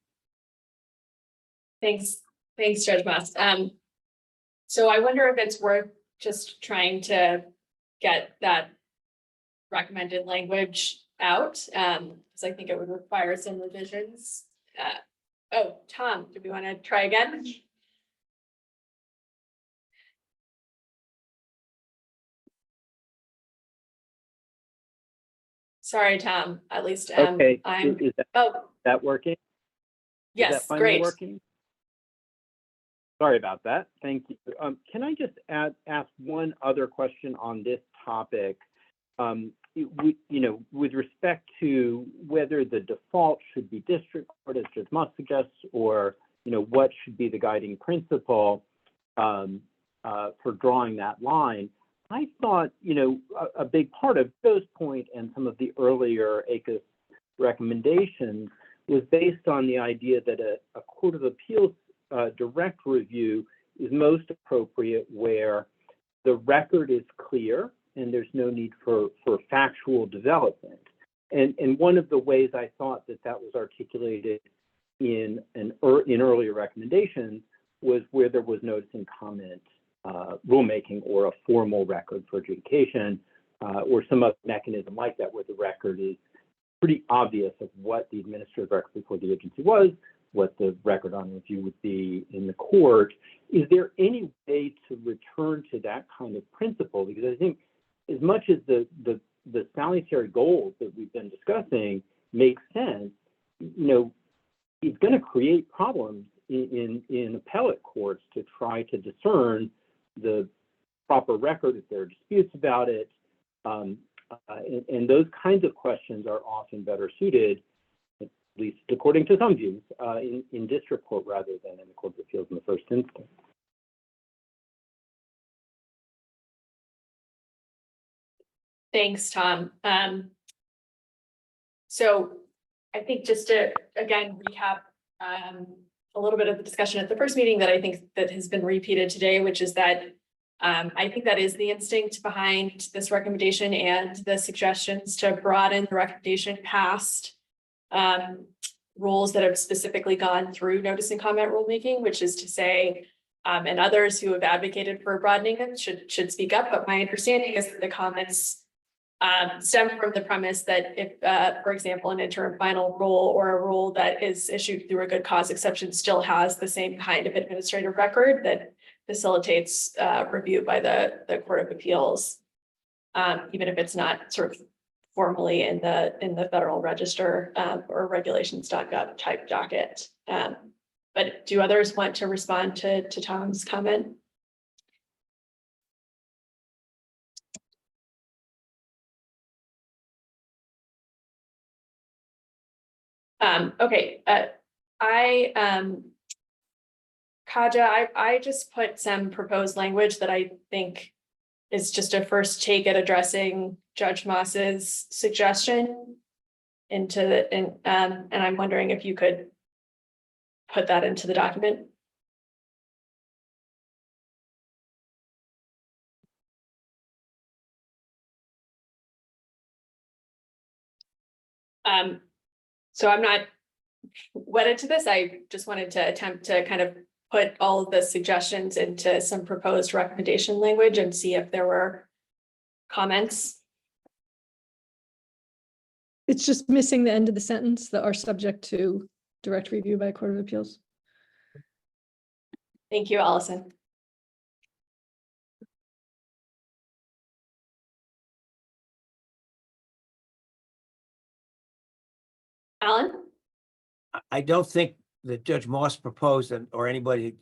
Thanks, Judge Moss. So I wonder if it's worth just trying to get that recommended language out, because I think it would require some revisions. Tom, do we want to try again? Sorry, Tom, at least Okay, I'm, is that working? Is yes, that finally great. working? Sorry about that. Thank you. Can I just ask one other question on this topic? With respect to whether the default should be district court, as Judge Moss suggests, or what should be the guiding principle for drawing that line. I thought a big part of Joe's point and some of the earlier ACUS recommendations was based on the idea that a Court of Appeals direct review is most appropriate where the record is clear and there's no need for factual development. And one of the ways I thought that was articulated in earlier recommendations was where there was notice and comment rulemaking or a formal record for adjudication or some other mechanism like that, where the record is pretty obvious of what the administrative record before the agency was, what the record on review would be in the court. Is there any way to return to that kind of principle? Because I think as much as the salutary goals that we've been discussing make sense, it's going to create problems in appellate courts to try to discern the proper record if there are disputes about it. And those kinds of questions are often better suited, at least according to some views, in district court rather than in the Court of Appeals in the first instance. Thanks, Tom. So I think just to, again, recap a little bit of the discussion at the first meeting that I think that has been repeated today, which is that I think that is the instinct behind this recommendation and the suggestions to broaden the recommendation past rules that have specifically gone through notice and comment rulemaking, which is to say, and others who have advocated for broadening them should speak up. But my understanding is that the comments stem from the premise that if, for example, an interim final rule or a rule that is issued through a good cause exception still has the same kind of administrative record that facilitates review by the Court of Appeals, even if it's not sort of formally in the Federal Register or regulations.gov type docket. But do others want to respond to Tom's comment? Okay, Kaja, I just put some proposed language that I think is just a first take at addressing Judge Moss's suggestion and I'm wondering if you could put that into the document. So I'm not wedded to this. I just wanted to attempt to kind of put all of the suggestions into some proposed recommendation language and see if there were comments. It's just missing the end of the sentence that are subject to direct review by Court of Appeals. Thank you, Allison. Alan? I don't think that Judge Moss proposed or anybody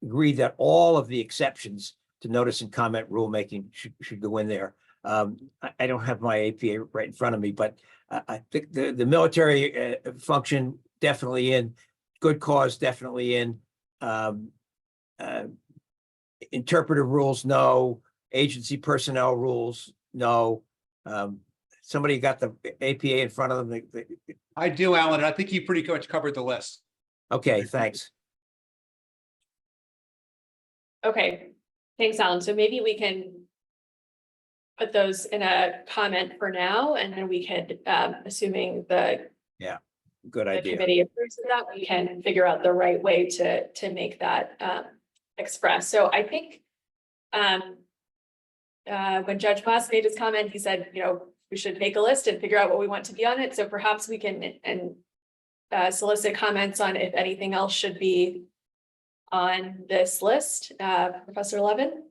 agreed that all of the exceptions to notice and comment rulemaking should go in there. I don't have my APA right in front of me, but I think the military function definitely in, good cause definitely in, interpretive rules, no, agency personnel rules, no. Somebody got the APA in front of them. I do, Alan. I think you pretty much covered the list. Okay, thanks. Okay, thanks, Alan. So maybe we can put those in a comment for now, and then we could, assuming the Good idea. committee approves of that, we can figure out the right way to make that express. So I think when Judge Moss made his comment, he said, you know, we should make a list and figure out what we want to be on it. So perhaps we can solicit comments on if anything else should be on this list. Professor Levin?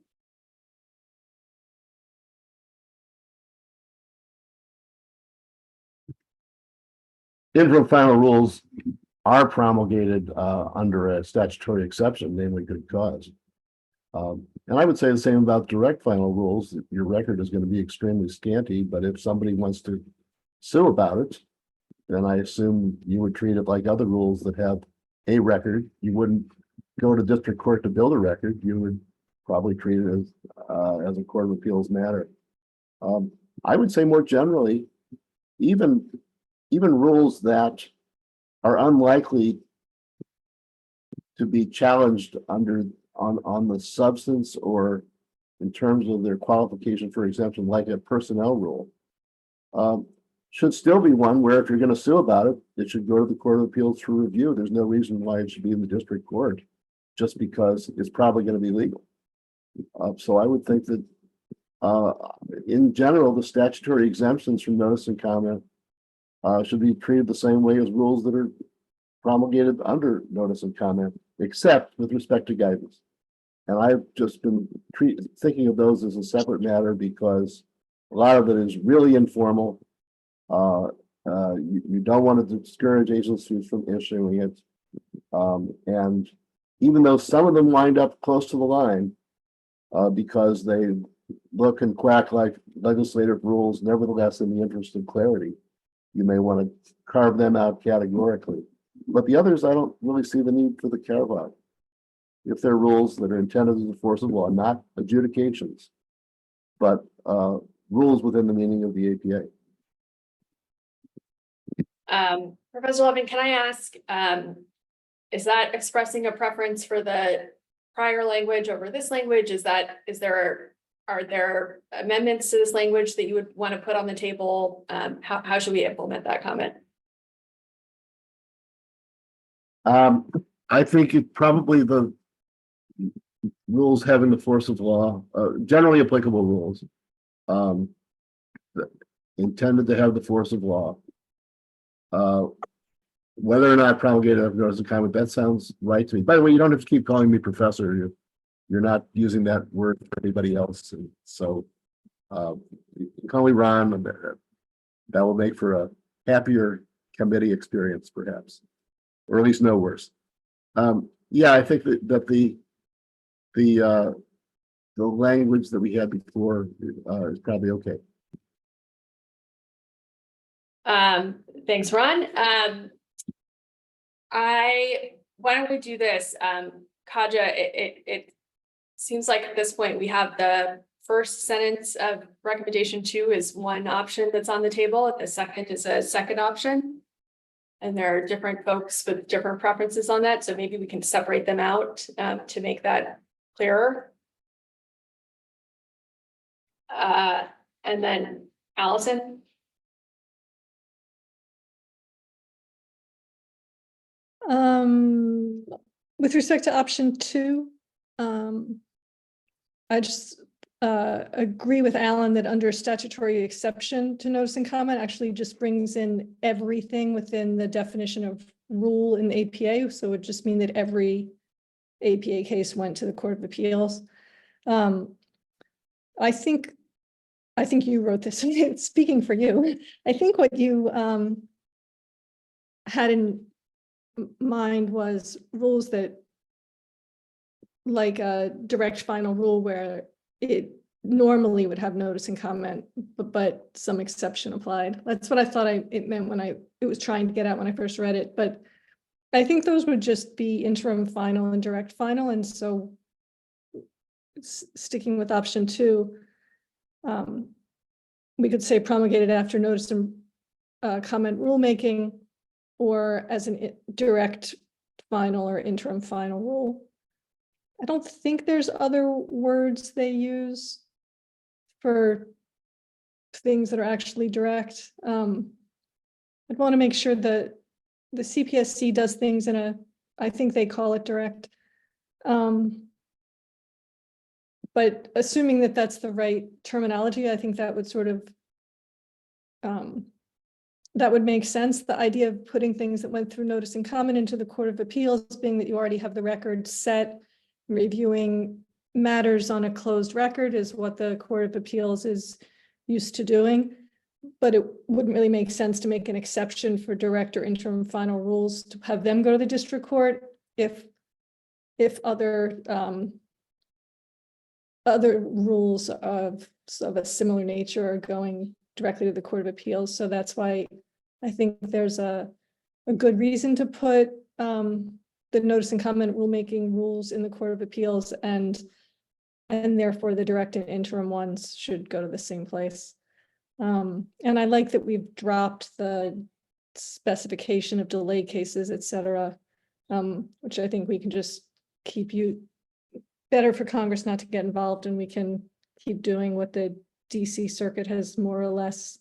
Interim final rules are promulgated under a statutory exception, namely good cause. And I would say the same about direct final rules. Your record is going to be extremely scanty, but if somebody wants to sue about it, then I assume you would treat it like other rules that have a record. You wouldn't go to district court to build a record. You would probably treat it as a Court of Appeals matter. I would say more generally, even rules that are unlikely to be challenged on the substance or in terms of their qualification for exemption, like a personnel rule, should still be one where if you're going to sue about it, it should go to the Court of Appeals for review. There's no reason why it should be in the district court just because it's probably going to be legal. So I would think that in general, the statutory exemptions from notice and comment should be treated the same way as rules that are promulgated under notice and comment, except with respect to guidance. And I've just been thinking of those as a separate matter because a lot of it is really informal. You don't want to discourage agencies from issuing it. And even though some of them wind up close to the line because they look and quack like legislative rules, nevertheless, in the interest of clarity, you may want to carve them out categorically. But the others, I don't really see the need for the carve out. If they're rules that are intended as a force of law, not adjudications, but rules within the meaning of the APA. Professor Levin, can I ask, is that expressing a preference for the prior language over this language? Are there amendments to this language that you would want to put on the table? How should we implement that comment? I think it probably the rules having the force of law, generally applicable rules, that intended to have the force of law. Whether or not promulgated after notice of comment, that sounds right to me. By the way, you don't have to keep calling me professor. You're not using that word for anybody else. And so you can call me Ron. That will make for a happier committee experience, perhaps, or at least no worse. Yeah, I think that the language that we had before is probably okay. Thanks, Ron. Why don't we do this? Kaja, it seems like at this point we have the first sentence of recommendation 2 is one option that's on the table. The second is a second option. And there are different folks with different preferences on that. So maybe we can separate them out to make that clearer. And then Allison. With respect to option 2, I just agree with Alan that under statutory exception to notice and comment actually just brings in everything within the definition of rule in the APA. So it would just mean that every APA case went to the Court of Appeals. I think you wrote this, speaking for you. I think what you had in mind was rules that, like a direct final rule where it normally would have notice and comment, but some exception applied. That's what I thought it meant when it was trying to get at when I first read it. But I think those would just be interim final and direct final. And so sticking with option 2, we could say promulgated after notice and comment rulemaking, or as an direct final or interim final rule. I don't think there's other words they use for things that are actually direct. I'd want to make sure that the CPSC does things in I think they call it direct. But assuming that that's the right terminology, I think that would sort of, that would make sense. The idea of putting things that went through notice and comment into the Court of Appeals being that you already have the record set, reviewing matters on a closed record is what the Court of Appeals is used to doing. But it wouldn't really make sense to make an exception for direct or interim final rules to have them go to the district court if other rules of a similar nature are going directly to the Court of Appeals. So that's why I think there's a good reason to put the notice and comment rulemaking rules in the Court of Appeals, and therefore the direct and interim ones should go to the same place. And I like that we've dropped the specification of delay cases, et cetera, which I think we can just keep better for Congress not to get involved, and we can keep doing what the DC Circuit has more or less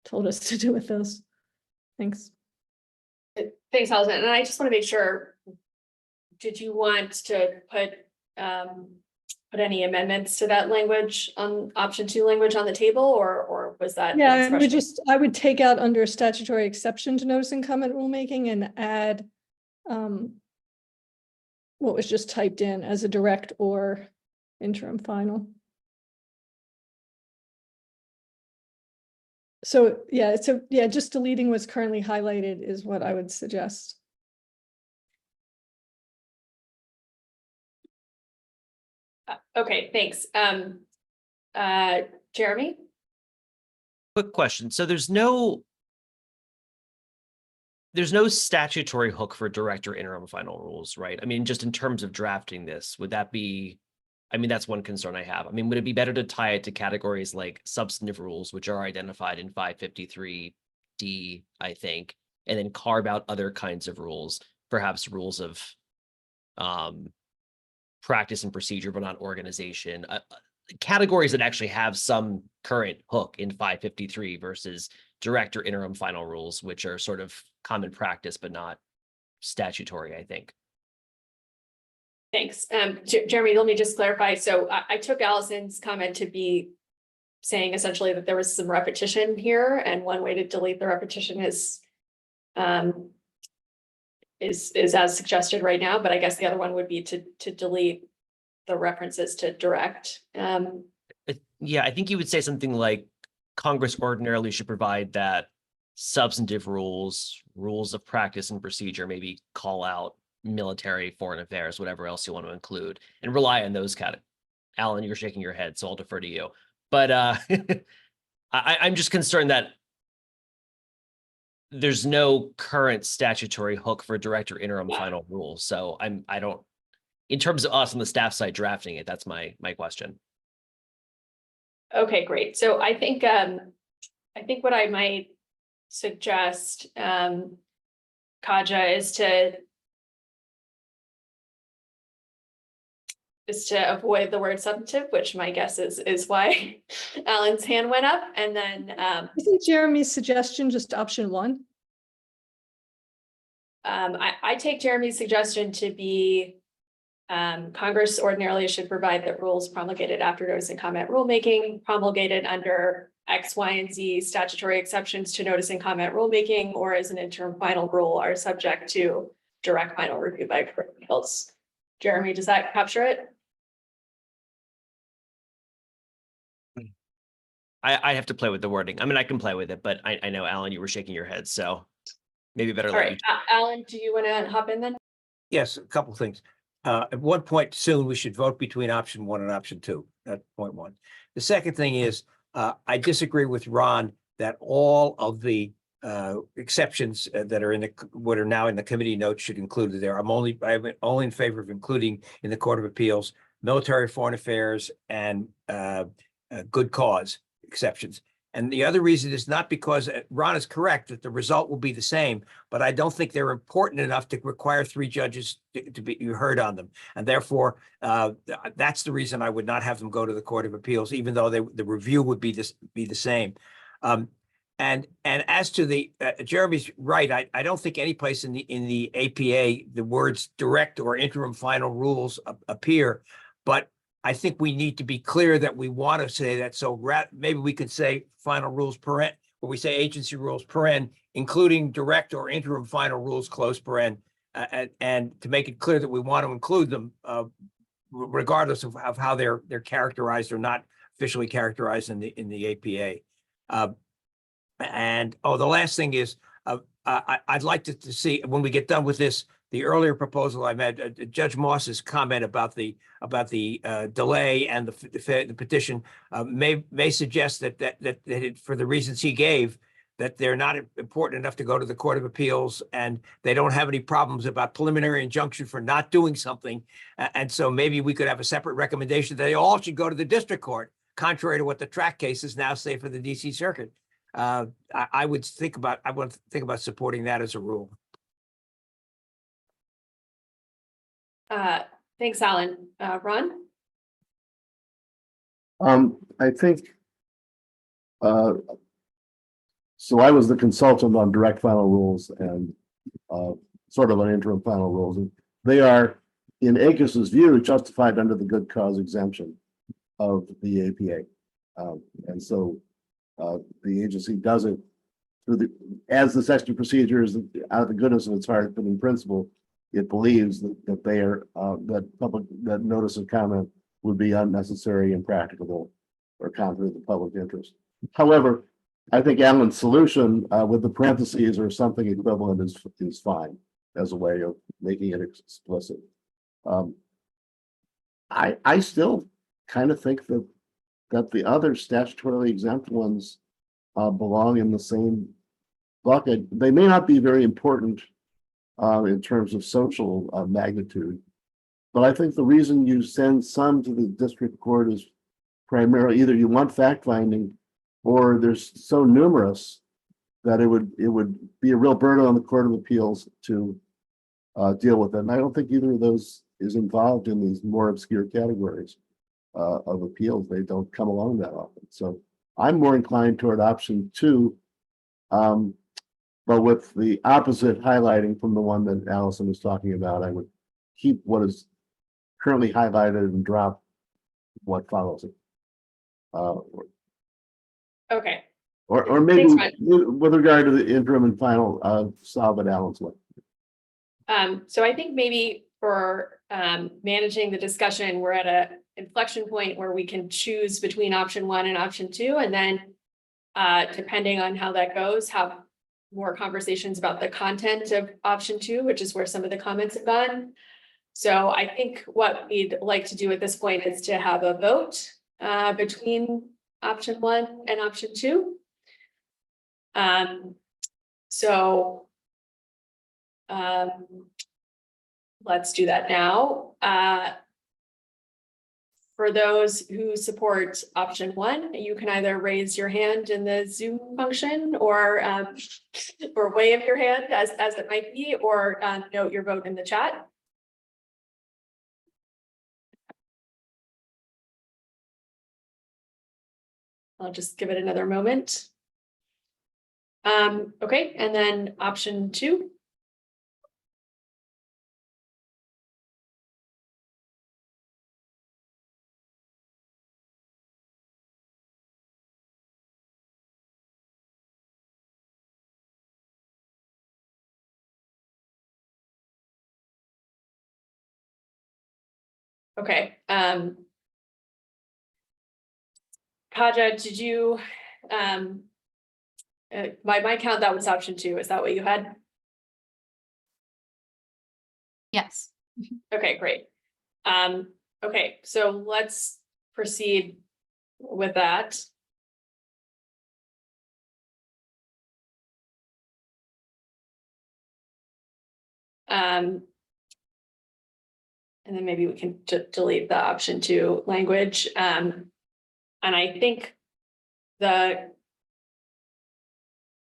told us to do with those. Thanks. Thanks, Allison. And I just want to make sure, did you want to put any amendments to that language on option 2 language on the table, or was that? Yeah, I would take out under statutory exception to notice and comment rulemaking and add what was just typed in as a direct or interim final. So yeah, just deleting what's currently highlighted is what I would suggest. Okay, thanks. Jeremy? Quick question. So there's no statutory hook for direct or interim final rules, right? I mean, just in terms of drafting this, would that be, I mean, that's one concern I have. I mean, would it be better to tie it to categories like substantive rules, which are identified in 553D, I think, and then carve out other kinds of rules, perhaps rules of practice and procedure, but not organization, categories that actually have some current hook in 553 versus direct or interim final rules, which are sort of common practice, but not statutory, I think. Thanks. Jeremy, let me just clarify. So I took Allison's comment to be saying essentially that there was some repetition here, and one way to delete the repetition is as suggested right now, but I guess the other one would be to delete the references to direct. Yeah, I think you would say something like Congress ordinarily should provide that substantive rules of practice and procedure, maybe call out military, foreign affairs, whatever else you want to include, and rely on those categories. Alan, you're shaking your head, so I'll defer to you. But I'm just concerned that there's no current statutory hook for direct or interim final rules. So I don't, in terms of us on the staff side drafting it, that's my question. Okay, great. So I think what I might suggest, Kaja, is to avoid the word substantive, which my guess is why Alan's hand went up. And then Isn't Jeremy's suggestion just option one? I take Jeremy's suggestion to be Congress ordinarily should provide that rules promulgated after notice and comment rulemaking, promulgated under X, Y, and Z statutory exceptions to notice and comment rulemaking, or as an interim final rule, are subject to direct final review by appeals. Jeremy, does that capture it? I have to play with the wording. I mean, I can play with it, but I know, Alan, you were shaking your head, so maybe better All let right, Alan, do you want to hop in then? Yes, a couple things. At one point soon, we should vote between option 1 and option 2. That's point 1. The second thing is, I disagree with Ron that all of the exceptions that are what are now in the committee notes should include it there. I'm only in favor of including in the Court of Appeals, military, foreign affairs, and good cause exceptions. And the other reason is not because Ron is correct that the result will be the same, but I don't think they're important enough to require 3 judges to be heard on them. And therefore, that's the reason I would not have them go to the Court of Appeals, even though the review would be the same. And as to the Jeremy's right, I don't think any place in the APA the words direct or interim final rules appear, but I think we need to be clear that we want to say that. So maybe we could say final rules paren, or we say agency rules paren, including direct or interim final rules close paren, and to make it clear that we want to include them, regardless of how they're characterized or not officially characterized in the APA. And the last thing is, I'd like to see when we get done with this, the earlier proposal I made, Judge Moss's comment about the delay and the petition may suggest that for the reasons he gave, that they're not important enough to go to the Court of Appeals, and they don't have any problems about preliminary injunction for not doing something. And so maybe we could have a separate recommendation that they all should go to the district court, contrary to what the track cases now say for the DC Circuit. I want to think about supporting that as a rule. Thanks, Alan. Ron? I think, so I was the consultant on direct final rules and sort of on interim final rules. And they are, in ACUS's view, justified under the good cause exemption of the APA. And so the agency does it as the section procedures out of the goodness of its heart, but in principle, it believes that they are that notice of comment would be unnecessary, impracticable, or contrary to the public interest. However, I think Alan's solution with the parentheses or something equivalent is fine as a way of making it explicit. I still kind of think that the other statutorily exempt ones belong in the same bucket. They may not be very important in terms of social magnitude, but I think the reason you send some to the district court is primarily either you want fact finding, or they're so numerous that it would be a real burden on the Court of Appeals to deal with it. And I don't think either of those is involved in these more obscure categories of appeals. They don't come along that often. So I'm more inclined toward option 2. But with the opposite highlighting from the one that Allison was talking about, I would keep what is currently highlighted and drop what follows it. Okay, Or maybe Thanks, with regard to the interim and final, solve it Alan's way. so I think maybe for managing the discussion, we're at a inflection point where we can choose between option 1 and option 2, and then depending on how that goes, have more conversations about the content of option 2, which is where some of the comments have gone. So I think what we'd like to do at this point is to have a vote between option 1 and option 2. So let's do that now. For those who support option 1, you can either raise your hand in the Zoom function or wave your hand as it might be, or note your vote in the chat. I'll just give it another moment. Okay, and then option 2. Okay, Kaja, did you, by my count, that was option 2. Is that what you had? Yes. Okay, great. Okay, so let's proceed with that. And then maybe we can delete the option 2 language. And I think the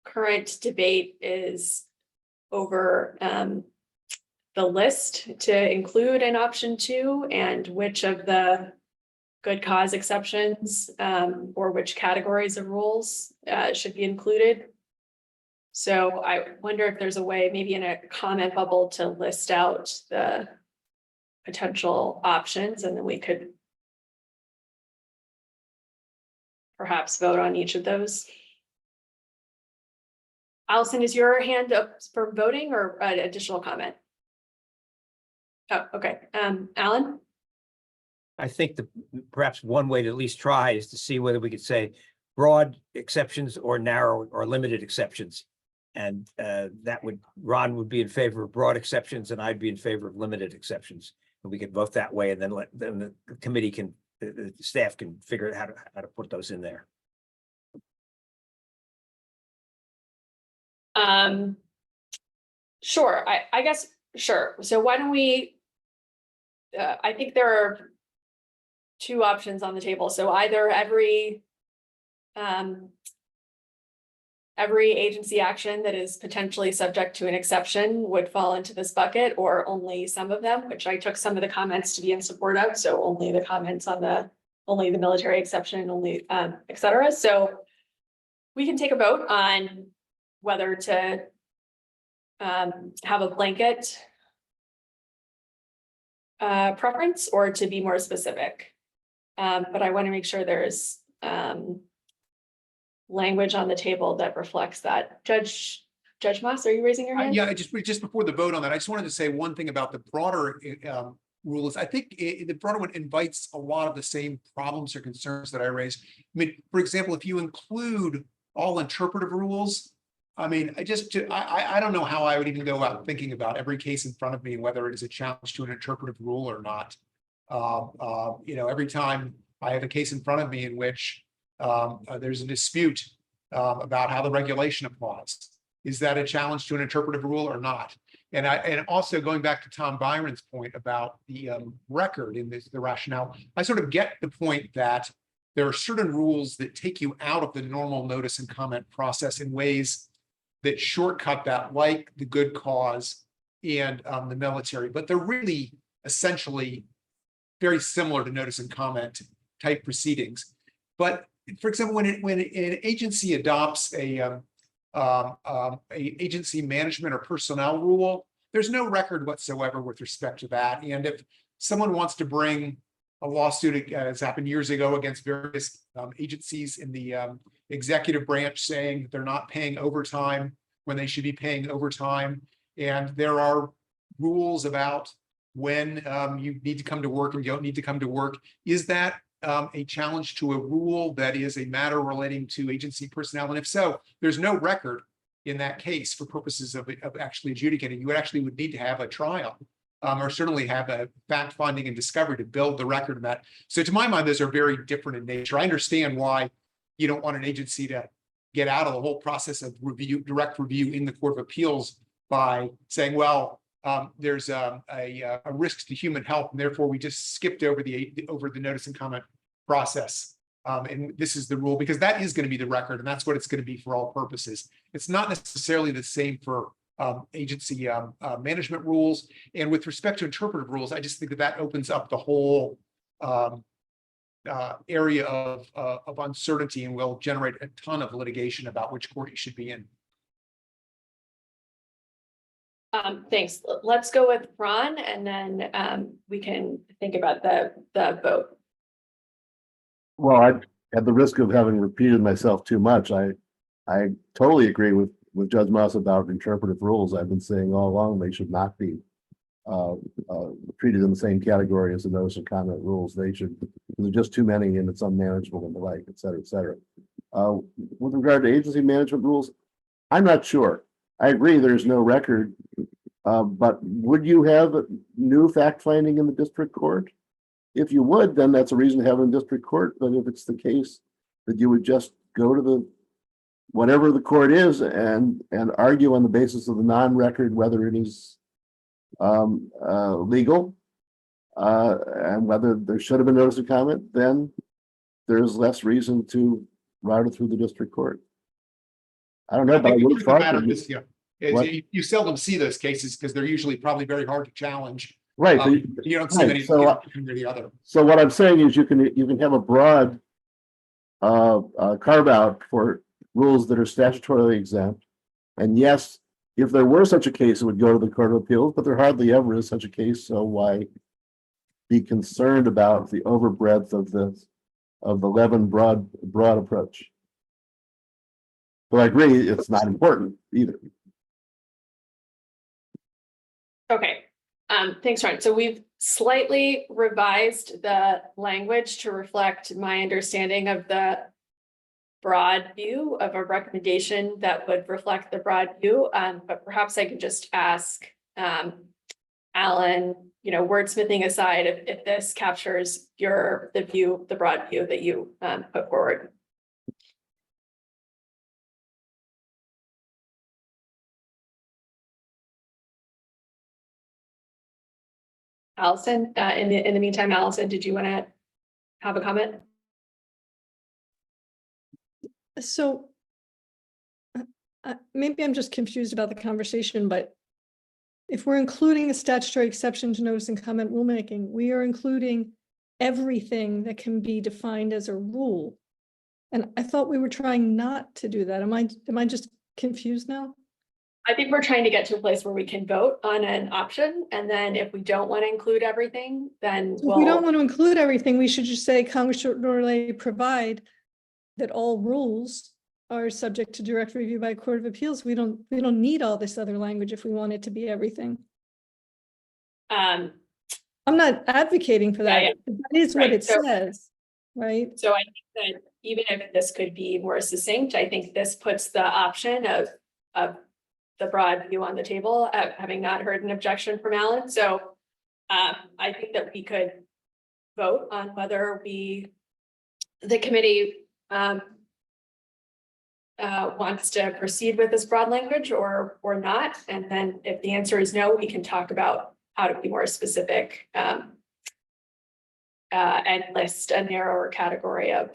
current debate is over the list to include in option 2 and which of the good cause exceptions or which categories of rules should be included. So I wonder if there's a way, maybe in a comment bubble, to list out the potential options, and then we could perhaps vote on each of those. Allison, is your hand up for voting or an additional comment? Oh, okay. Alan? I think perhaps one way to at least try is to see whether we could say broad exceptions or narrow or limited exceptions. And Ron would be in favor of broad exceptions and I'd be in favor of limited exceptions. And we could vote that way, and then the committee can, the staff can figure out how to put those in there. Sure, I guess, sure. So why don't we, I think there are 2 options on the table. So either every agency action that is potentially subject to an exception would fall into this bucket, or only some of them, which I took some of the comments to be in support of. So only the comments on only the military exception, only, et cetera. So we can take a vote on whether to have a blanket preference or to be more specific. But I want to make sure there's language on the table that reflects that. Judge Moss, are you raising your hand? Yeah, just before the vote on that, I just wanted to say one thing about the broader rules. I think the broader one invites a lot of the same problems or concerns that I raised. I mean, for example, if you include all interpretive rules, I mean, I don't know how I would even go about thinking about every case in front of me, whether it is a challenge to an interpretive rule or not. Every time I have a case in front of me in which there's a dispute about how the regulation applies, is that a challenge to an interpretive rule or not? And also going back to Tom Byron's point about the record in the rationale, I sort of get the point that there are certain rules that take you out of the normal notice and comment process in ways that shortcut that, like the good cause and the military, but they're really essentially very similar to notice and comment type proceedings. But for example, when an agency adopts a agency management or personnel rule. There's no record whatsoever with respect to that. And if someone wants to bring a lawsuit, as happened years ago, against various agencies in the executive branch saying that they're not paying overtime when they should be paying overtime, and there are rules about when you need to come to work and you don't need to come to work, is that a challenge to a rule that is a matter relating to agency personnel? And if so, there's no record in that case for purposes of actually adjudicating. You would need to have a trial, or certainly have a fact finding and discovery to build the record of that. So to my mind, those are very different in nature. I understand why you don't want an agency to get out of the whole process of review, direct review in the Court of Appeals by saying, well, there's a risk to human health, and therefore we just skipped over the notice and comment process. And this is the rule, because that is going to be the record, and that's what it's going to be for all purposes. It's not necessarily the same for agency management rules. And with respect to interpretive rules, I just think that that opens up the whole area of uncertainty and will generate a ton of litigation about which court you should be in. Thanks. Let's go with Ron, and then we can think about the vote. Well, at the risk of having repeated myself too much, I totally agree with Judge Moss about interpretive rules. I've been saying all along they should not be treated in the same category as the notice and comment rules. They should, there's just too many and it's unmanageable and the like, et cetera, et cetera. With regard to agency management rules, I'm not sure. I agree there's no record, but would you have new fact finding in the district court? If you would, then that's a reason to have it in district court. But if it's the case that you would just go to the whatever the court is and argue on the basis of the non-record whether it is legal and whether there should have been notice of comment, then there's less reason to route it through the district court. I don't know, but I would have thought you seldom see those cases because they're usually probably very hard to challenge. right. You don't see many so, one or the other. So what I'm saying is you can have a broad carve out for rules that are statutorily exempt. And yes, if there were such a case, it would go to the Court of Appeals, but there hardly ever is such a case. So why be concerned about the overbreadth of the Levin broad approach? But I agree, it's not important either. Okay, thanks, Ron. So we've slightly revised the language to reflect my understanding of the broad view of a recommendation that would reflect the broad view. But perhaps I could just ask Alan, wordsmithing aside, if this captures the broad view that you put forward. Allison, in the meantime, Allison, did you want to have a comment? So maybe I'm just confused about the conversation, but if we're including the statutory exception to notice and comment rulemaking, we are including everything that can be defined as a rule. And I thought we were trying not to do that. Am I just confused now? I think we're trying to get to a place where we can vote on an option, and then if we don't want to include everything, then If we don't want to include everything, we should just say Congress should normally provide that all rules are subject to direct review by Court of Appeals. We don't need all this other language if we want it to be everything. I'm not advocating for that. Yeah. That is what it says, right? So I think that even if this could be more succinct, I think this puts the option of the broad view on the table, having not heard an objection from Alan. So I think that we could vote on whether the committee wants to proceed with this broad language or not. And then if the answer is no, we can talk about how to be more specific and list a narrower category of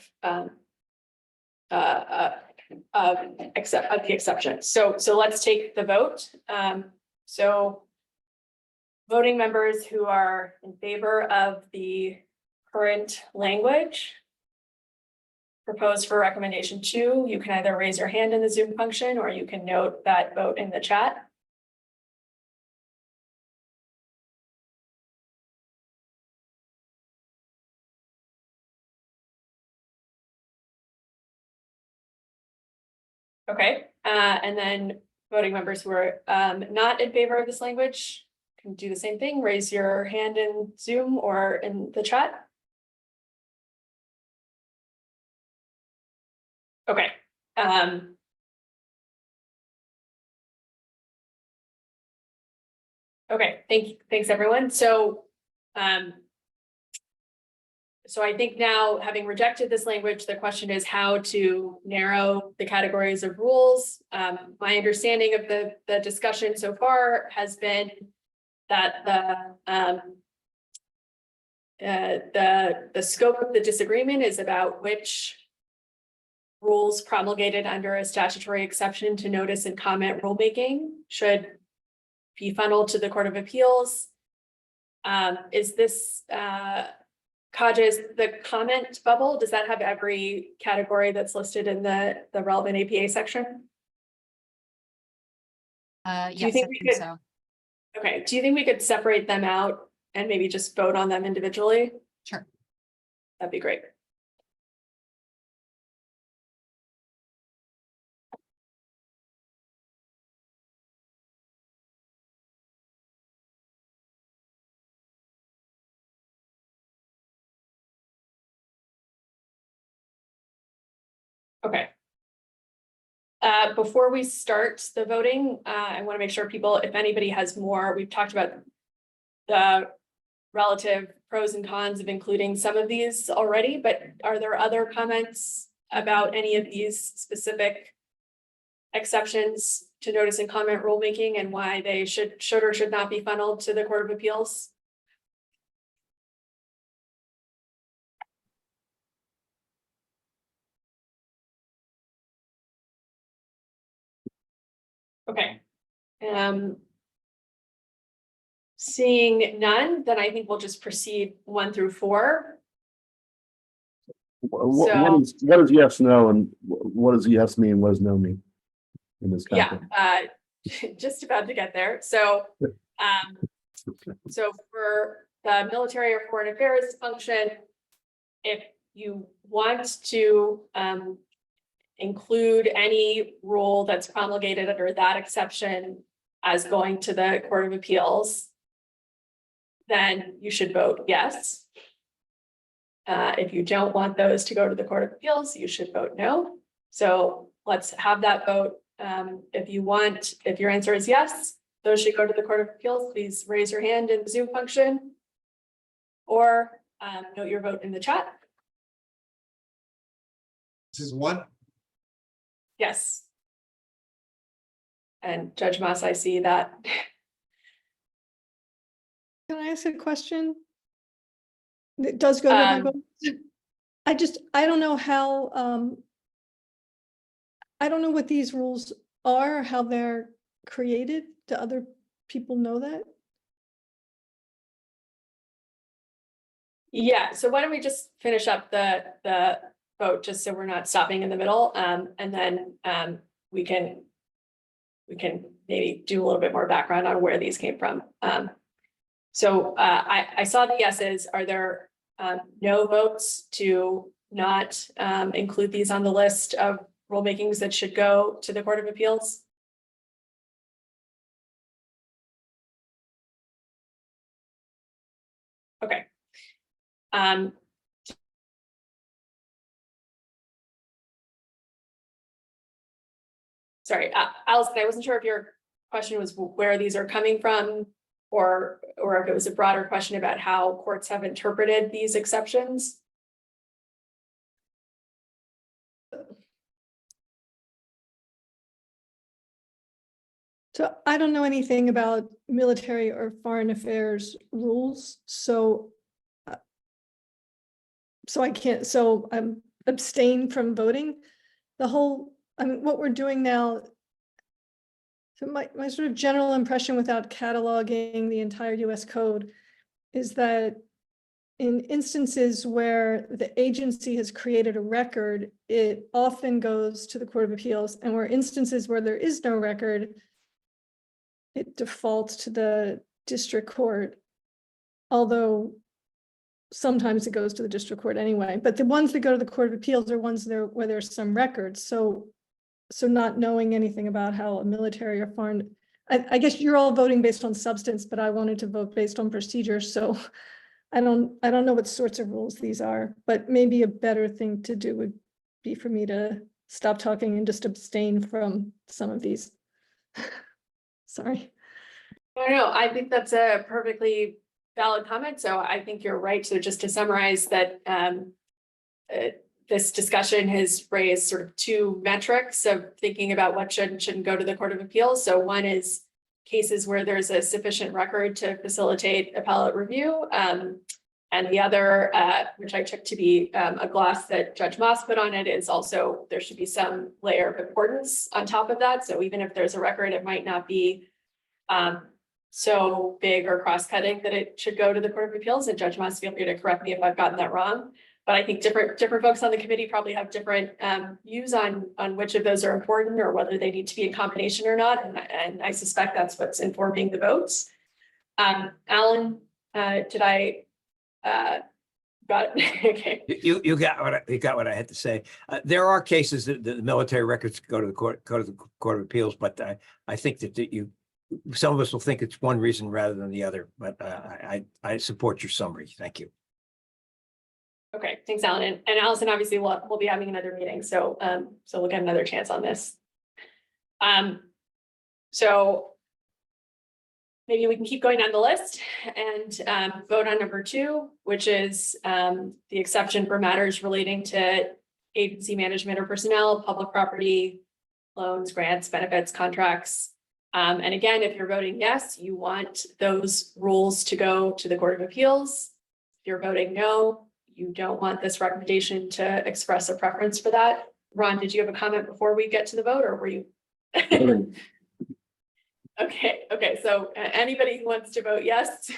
the exception. So let's take the vote. So voting members who are in favor of the current language, proposed for recommendation 2, you can either raise your hand in the Zoom function or you can note that vote in the chat. Okay, and then voting members who are not in favor of this language can do the same thing, raise your hand in Zoom or in the chat. Okay. Okay, thanks everyone. So I think now, having rejected this language, the question is how to narrow the categories of rules. My understanding of the discussion so far has been that the scope of the disagreement is about which rules promulgated under a statutory exception to notice and comment rulemaking should be funneled to the Court of Appeals. Is this Kaja's the comment bubble? Does that have every category that's listed in the relevant APA section? Yes, you think I we think could- so. Okay, do you think we could separate them out and maybe just vote on them individually? Sure. That'd be great. Okay. Before we start the voting, I want to make sure people, if anybody has more, we've talked about the relative pros and cons of including some of these already, but are there other comments about any of these specific exceptions to notice and comment rulemaking and why they should or should not be funneled to the Court of Appeals? Okay. Seeing none, then I think we'll just proceed 1 through 4. What is yes, no, and what does yes mean, what does no mean? In this Yeah, context? just about to get there. So, so for the military or foreign affairs function, if you want to include any rule that's promulgated under that exception as going to the Court of Appeals, then you should vote yes. If you don't want those to go to the Court of Appeals, you should vote no. So let's have that vote. If your answer is yes, those should go to the Court of Appeals. Please raise your hand in the Zoom function or note your vote in the chat. This is 1. Yes. And Judge Moss, I see that. Can I ask a question? It does go to my vote. I don't know how, I don't know what these rules are, how they're created. Do other people know that? Yeah, so why don't we just finish up the vote, just so we're not stopping in the middle, and then we can maybe do a little bit more background on where these came from. So I saw the yeses. Are there no votes to not include these on the list of rulemakings that should go to the Court of Appeals? Okay. Sorry, Allison, I wasn't sure if your question was where these are coming from, or if it was a broader question about how courts have interpreted these exceptions. So I don't know anything about military or foreign affairs rules, so I can't, so I'm abstain from voting. What we're doing now, so my sort of general impression without cataloging the entire US code is that in instances where the agency has created a record, it often goes to the Court of Appeals, and where instances where there is no record, it defaults to the district court. Although sometimes it goes to the district court anyway, but the ones that go to the Court of Appeals are ones there where there's some records. So not knowing anything about how a military or foreign, I guess you're all voting based on substance, but I wanted to vote based on procedure. So I don't know what sorts of rules these are, but maybe a better thing to do would be for me to stop talking and just abstain from some of these. Sorry. No, I think that's a perfectly valid comment. So I think you're right. So just to summarize that, this discussion has raised sort of two metrics of thinking about what should and shouldn't go to the Court of Appeals. So one is cases where there's a sufficient record to facilitate appellate review. And the other, which I took to be a gloss that Judge Moss put on it, is also there should be some layer of importance on top of that. So even if there's a record, it might not be so big or cross-cutting that it should go to the Court of Appeals. And Judge Moss, feel free to correct me if I've gotten that wrong. But I think different folks on the committee probably have different views on which of those are important or whether they need to be in combination or not. And I suspect that's what's informing the votes. Alan, did I got it? Okay. You got what I had to say. There are cases that the military records go to the Court of Appeals, but I think that some of us will think it's one reason rather than the other. But I support your summary. Thank you. Okay, thanks, Alan. And Allison, obviously we'll be having another meeting, so we'll get another chance on this. So maybe we can keep going down the list and vote on number 2, which is the exception for matters relating to agency management or personnel, public property, loans, grants, benefits, contracts. And again, if you're voting yes, you want those rules to go to the Court of Appeals. If you're voting no, you don't want this recommendation to express a preference for that. Ron, did you have a comment before we get to the vote, or were you? Okay, so anybody who wants to vote yes,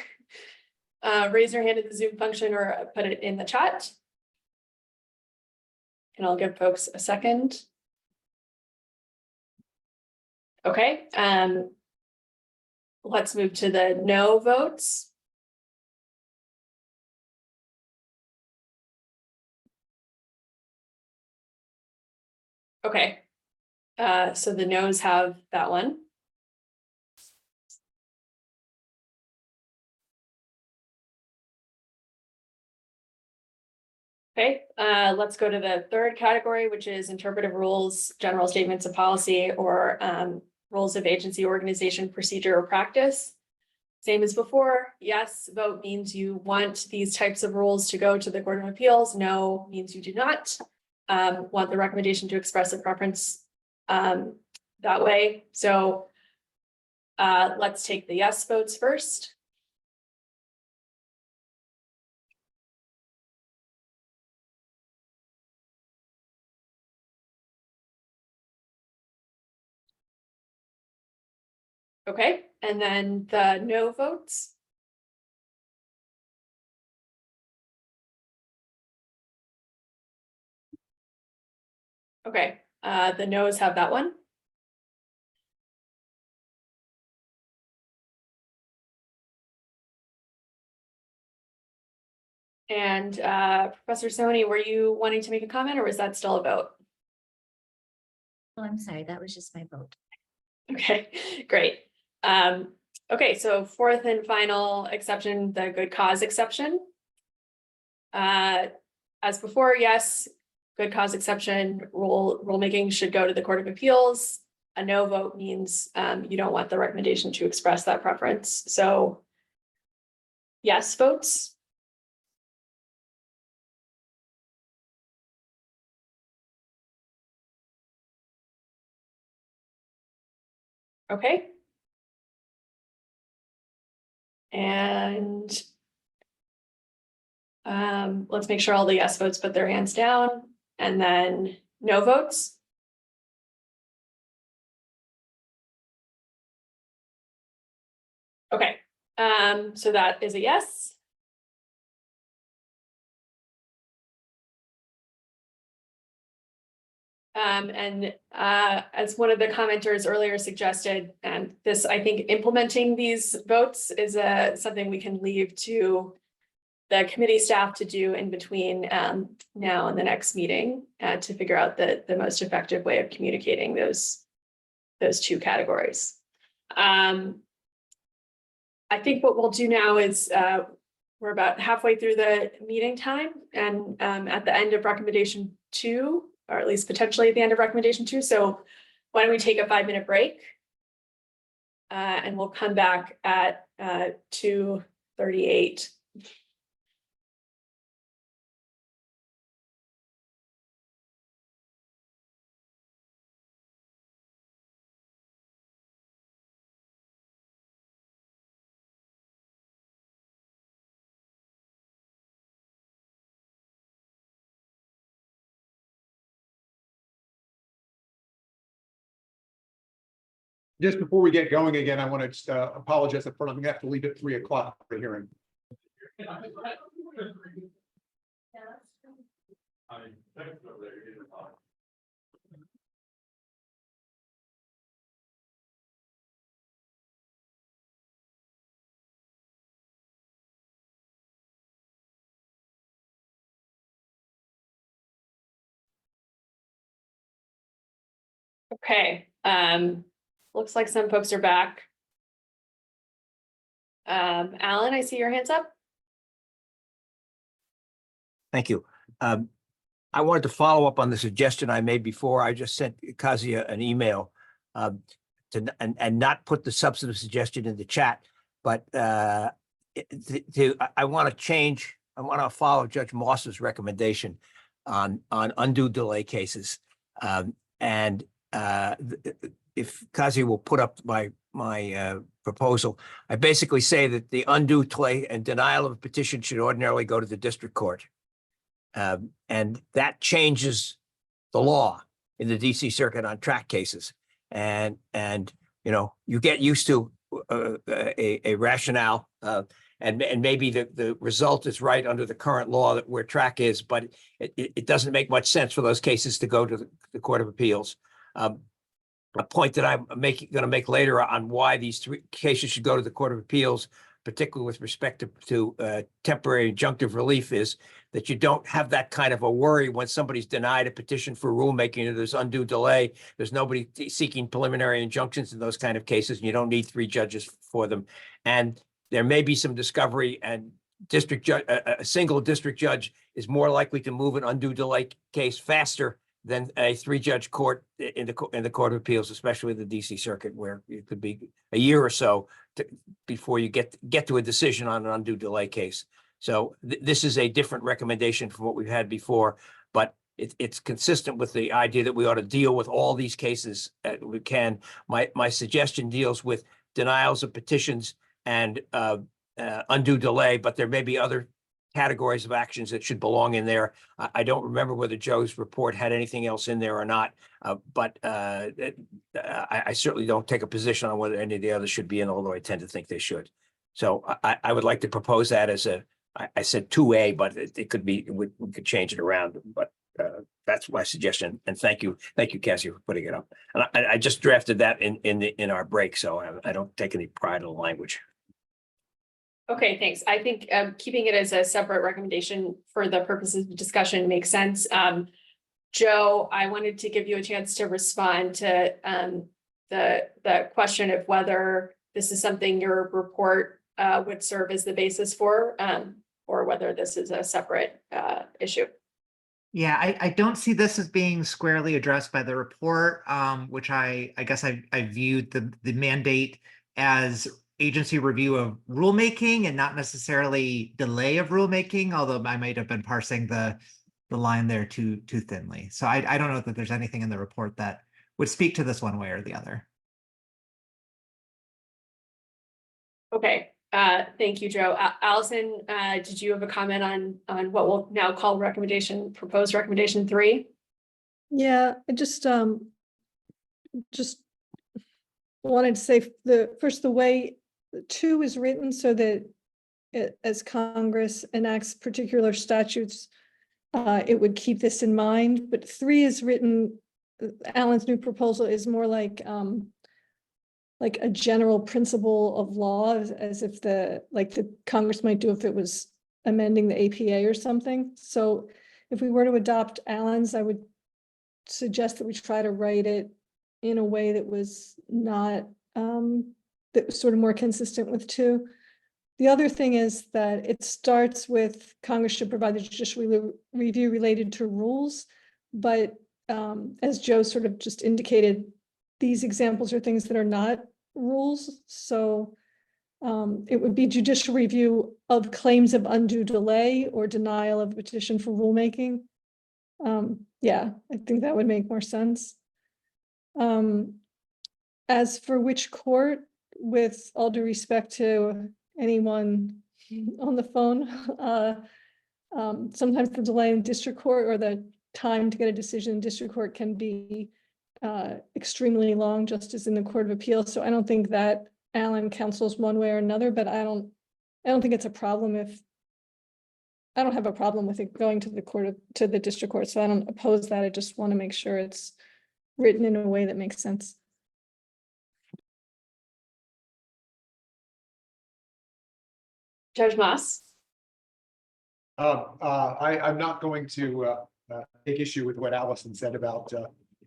raise your hand in the Zoom function or put it in the chat. And I'll give folks a second. Okay, let's move to the no votes. Okay, so the no's have that one. Okay, let's go to the third category, which is interpretive rules, general statements of policy, or rules of agency, organization, procedure, or practice. Same as before. Yes, vote means you want these types of rules to go to the Court of Appeals. No means you do not want the recommendation to express a preference that way. So let's take the yes votes first. Okay, and then the no votes. Okay, the no's have that one. And Professor Soni, were you wanting to make a comment, or was that still a vote? Oh, I'm sorry, that was just my vote. Okay, great. Okay, so fourth and final exception, the good cause exception. As before, yes, good cause exception rulemaking should go to the Court of Appeals. A no vote means you don't want the recommendation to express that preference. So yes votes. Okay. And let's make sure all the yes votes put their hands down, and then no votes. Okay, so that is a yes. And as one of the commenters earlier suggested, and this, I think, implementing these votes is something we can leave to the committee staff to do in between now and the next meeting to figure out the most effective way of communicating those two categories. I think what we'll do now is we're about halfway through the meeting time, and at the end of recommendation 2, or at least potentially at the end of recommendation 2. So why don't we take a 5-minute break? And we'll come back at 2:38. Just before we get going again, I want to just apologize up front. I'm gonna have to leave at 3 o'clock for the hearing. Okay, looks like some folks are back. Alan, I see your hands up. Thank you. I wanted to follow up on the suggestion I made before. I just sent Kazia an email and not put the substantive suggestion in the chat, but I want to change. I want to follow Judge Moss's recommendation on undue delay cases. If Kazi will put up my proposal, I basically say that the undue delay and denial of a petition should ordinarily go to the district court. And that changes the law in the DC circuit on track cases. And you know, you get used to a rationale and maybe the result is right under the current law that where track is, but it doesn't make much sense for those cases to go to the Court of Appeals. A point that I'm going to make later on why these 3 cases should go to the Court of Appeals, particularly with respect to temporary injunctive relief, is that you don't have that kind of a worry when somebody's denied a petition for rulemaking and there's undue delay. There's nobody seeking preliminary injunctions in those kind of cases, and you don't need 3 judges for them. And there may be some discovery, and district judge, a single district judge is more likely to move an undue delay case faster than a 3-judge court in the Court of Appeals, especially the DC circuit, where it could be a year or so before you get to a decision on an undue delay case. So this is a different recommendation from what we've had before, but it's consistent with the idea that we ought to deal with all these cases that we can. My suggestion deals with denials of petitions and undue delay, but there may be other categories of actions that should belong in there. I don't remember whether Joe's report had anything else in there or not, but I certainly don't take a position on whether any of the others should be in, although I tend to think they should. So I would like to propose that as I said 2A, but it could be, we could change it around, but that's my suggestion. And thank you, Cassie, for putting it up. And I just drafted that in our break, so I don't take any pride in the language. Okay, thanks. I think keeping it as a separate recommendation for the purposes of discussion makes sense. Joe, I wanted to give you a chance to respond to the question of whether this is something your report would serve as the basis for, or whether this is a separate issue. Yeah, I don't see this as being squarely addressed by the report, which I guess I viewed the mandate as agency review of rulemaking and not necessarily delay of rulemaking, although I might have been parsing the line there too thinly. So I don't know that there's anything in the report that would speak to this one way or the other. Okay, thank you, Joe. Allison, did you have a comment on what we'll now call proposed recommendation 3? Yeah, I just wanted to say the way 2 is written so that as Congress enacts particular statutes, it would keep this in mind, but 3 is written Alan's new proposal is more like a general principle of law, as if the Congress might do if it was amending the APA or something. So if we were to adopt Alan's, I would suggest that we try to write it in a way that was not, that was sort of more consistent with two. The other thing is that it starts with Congress should provide the judicial review related to rules. But as Joe sort of just indicated, these examples are things that are not rules. So it would be judicial review of claims of undue delay or denial of a petition for rulemaking. Yeah, I think that would make more sense. As for which court, with all due respect to anyone on the phone, sometimes the delay in district court or the time to get a decision in district court can be extremely long, just as in the Court of Appeals. So I don't think that Alan counsels one way or another, but I don't think it's a problem if I don't have a problem with it going to the district court. So I don't oppose that. I just want to make sure it's written in a way that makes sense. Judge Moss? I'm not going to take issue with what Allison said about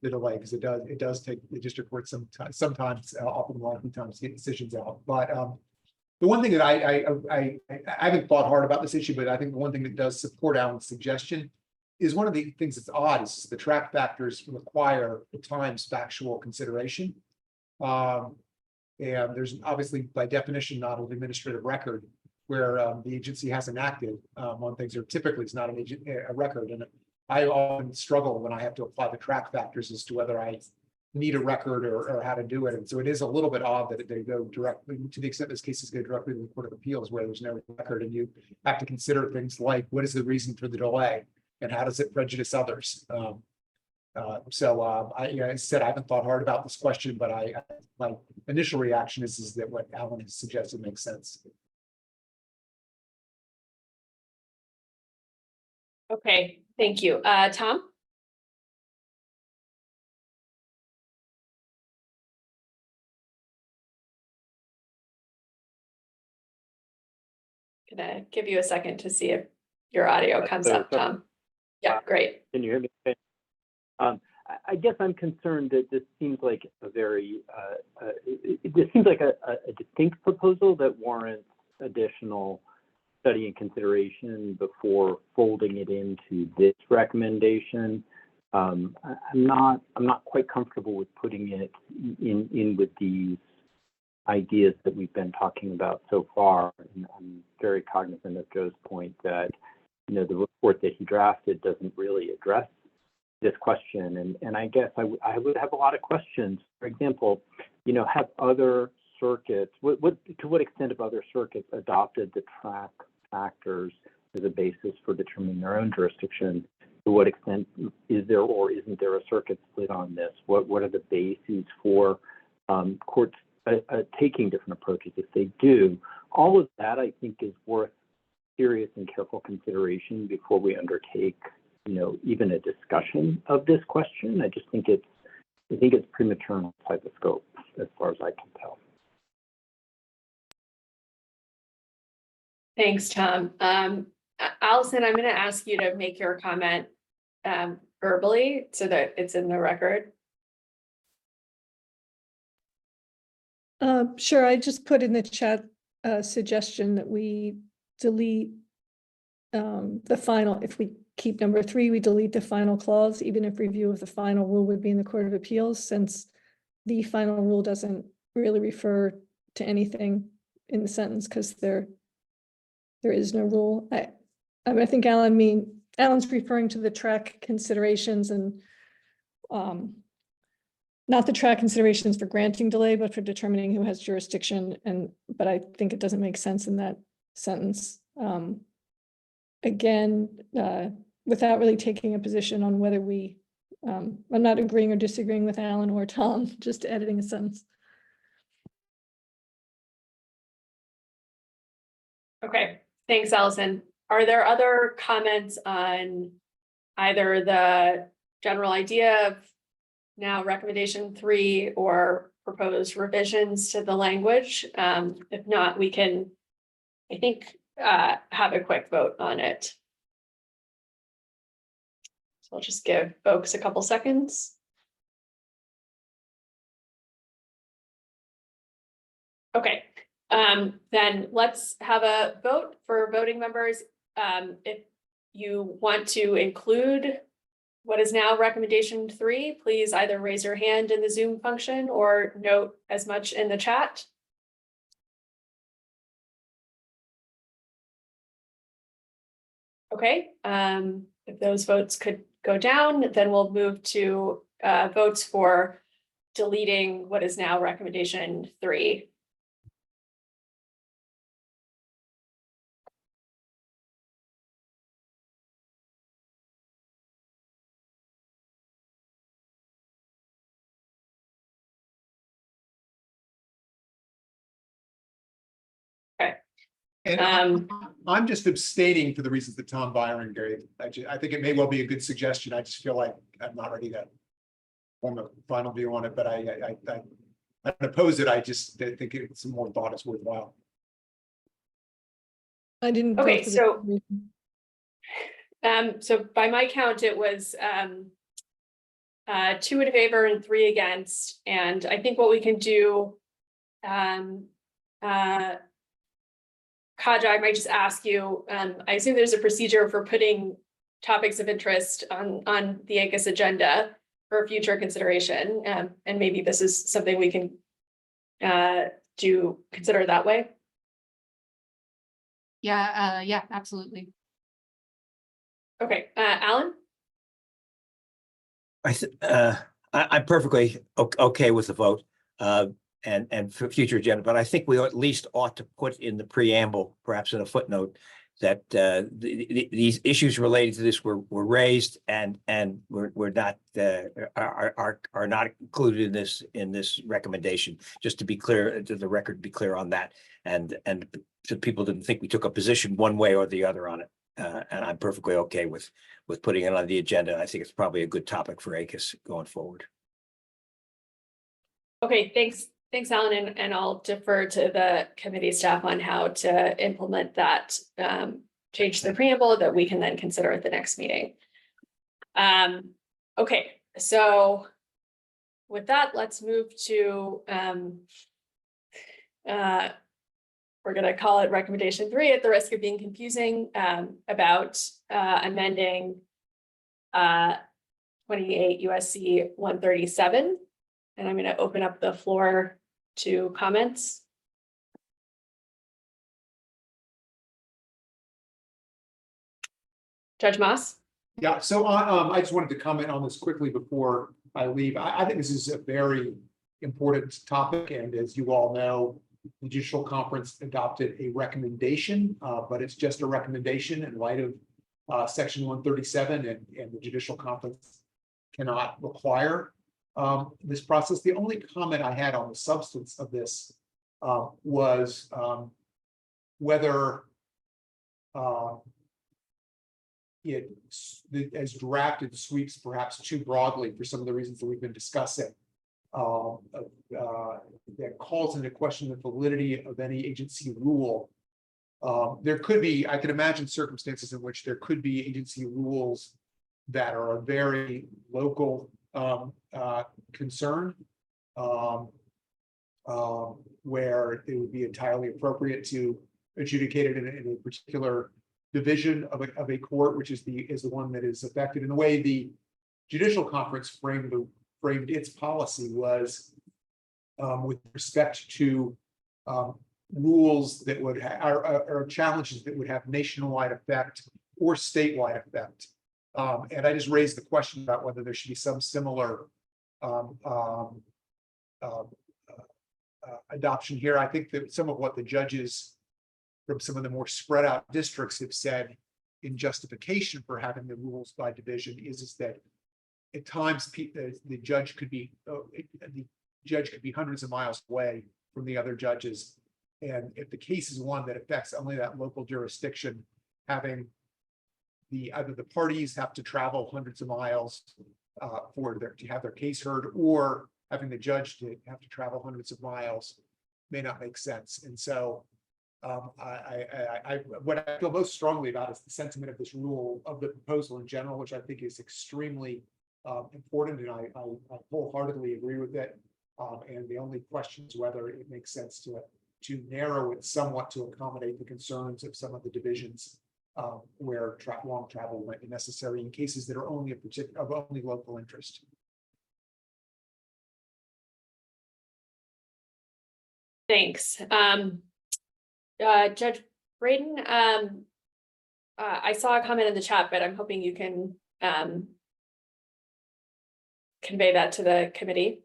the delay, because it does take the district court sometimes often oftentimes to get decisions out. But the one thing that I haven't thought hard about this issue, but I think the one thing that does support Alan's suggestion is one of the things that's odd is the track factors require at times factual consideration. And there's obviously by definition not an administrative record where the agency hasn't acted on things, or typically it's not a record. And I often struggle when I have to apply the track factors as to whether I need a record or how to do it. And so it is a little bit odd that they go directly, to the extent this cases go directly to the Court of Appeals where there's no record, and you have to consider things like what is the reason for the delay and how does it prejudice others. As I said, I haven't thought hard about this question, but my initial reaction is that what Alan has suggested makes sense. Okay, thank you. Tom? Gonna give you a second to see if your audio comes up, Tom. Yeah, great. Can you hear me? I guess I'm concerned that this seems like a very, this seems like a distinct proposal that warrants additional study and consideration before folding it into this recommendation. I'm not quite comfortable with putting it in with these ideas that we've been talking about so far. And I'm very cognizant of Joe's point that, the report that he drafted doesn't really address this question. And I guess I would have a lot of questions. For example, have other circuits, to what extent have other circuits adopted the track factors as a basis for determining their own jurisdiction? To what extent is there or isn't there a circuit split on this? What are the bases for courts taking different approaches if they do? All of that, I think, is worth serious and careful consideration before we undertake, even a discussion of this question. I just think it's premature outside the scope, as far as I can tell. Thanks, Tom. Allison, I'm going to ask you to make your comment verbally so that it's in the record. Sure, I just put in the chat a suggestion that we delete the final, if we keep number 3, we delete the final clause, even if review of the final rule would be in the Court of Appeals, since the final rule doesn't really refer to anything in the sentence because there is no rule. I think Alan's referring to the track considerations and not the track considerations for granting delay, but for determining who has jurisdiction. But I think it doesn't make sense in that sentence. Again, without really taking a position on whether I'm not agreeing or disagreeing with Alan or Tom, just editing a sentence. Okay, thanks, Allison. Are there other comments on either the general idea of now recommendation 3 or proposed revisions to the language? If not, we can, I think, have a quick vote on it. So I'll just give folks a couple seconds. Okay, then let's have a vote for voting members. If you want to include what is now recommendation 3, please either raise your hand in the Zoom function or note as much in the chat. Okay, if those votes could go down, then we'll move to votes for deleting what is now recommendation 3. And I'm just abstaining for the reasons that Tom Byron gave. I think it may well be a good suggestion. I just feel like I'm not ready to form a final view on it, but I don't oppose it. I just think it's some more thought is worthwhile. I didn't. vote Okay, for the so so by my count, it was 2 in favor and 3 against. And I think what we can do, Kaja, I might just ask you, I assume there's a procedure for putting topics of interest on the ACUS agenda for future consideration. And maybe this is something we can consider that way. Yeah, yeah, absolutely. Okay, Alan? I'm perfectly okay with the vote, and for future agenda, but I think we at least ought to put in the preamble, perhaps in a footnote, that these issues related to this were raised and we're not are not included in this recommendation. Just to be clear, to the record, be clear on that, and so people didn't think we took a position one way or the other on it. And I'm perfectly okay with putting it on the agenda. I think it's probably a good topic for ACUS going forward. Okay, thanks, Alan, and I'll defer to the committee staff on how to implement that change to the preamble that we can then consider at the next meeting. Okay, so with that, let's move to we're going to call it recommendation 3 at the risk of being confusing, about amending 28 USC 137. And I'm going to open up the floor to comments. Judge Moss? Yeah, so I just wanted to comment on this quickly before I leave. I think this is a very important topic, and as you all know, the Judicial Conference adopted a recommendation, but it's just a recommendation in light of Section 137, and the Judicial Conference cannot require this process. The only comment I had on the substance of this was whether it, as drafted, sweeps perhaps too broadly for some of the reasons that we've been discussing. That calls into question the validity of any agency rule. There could be, I can imagine circumstances in which there could be agency rules that are a very local concern, where it would be entirely appropriate to adjudicate it in a particular division of a court, which is the one that is affected. In the way the Judicial Conference framed its policy was with respect to rules that would or challenges that would have nationwide effect or statewide effect. And I just raised the question about whether there should be some similar adoption here. I think that some of what the judges from some of the more spread out districts have said in justification for having the rules by division is that at times the judge could be hundreds of miles away from the other judges, and if the case is one that affects only that local jurisdiction, having either the parties have to travel hundreds of miles to have their case heard, or having the judge to have to travel hundreds of miles may not make sense. And so what I feel most strongly about is the sentiment of this rule, of the proposal in general, which I think is extremely important, and I wholeheartedly agree with it. And the only question is whether it makes sense to narrow it somewhat to accommodate the concerns of some of the divisions where long travel might be necessary in cases that are only of only local interest. Thanks. Judge Braden, I saw a comment in the chat, but I'm hoping you can convey that to the committee.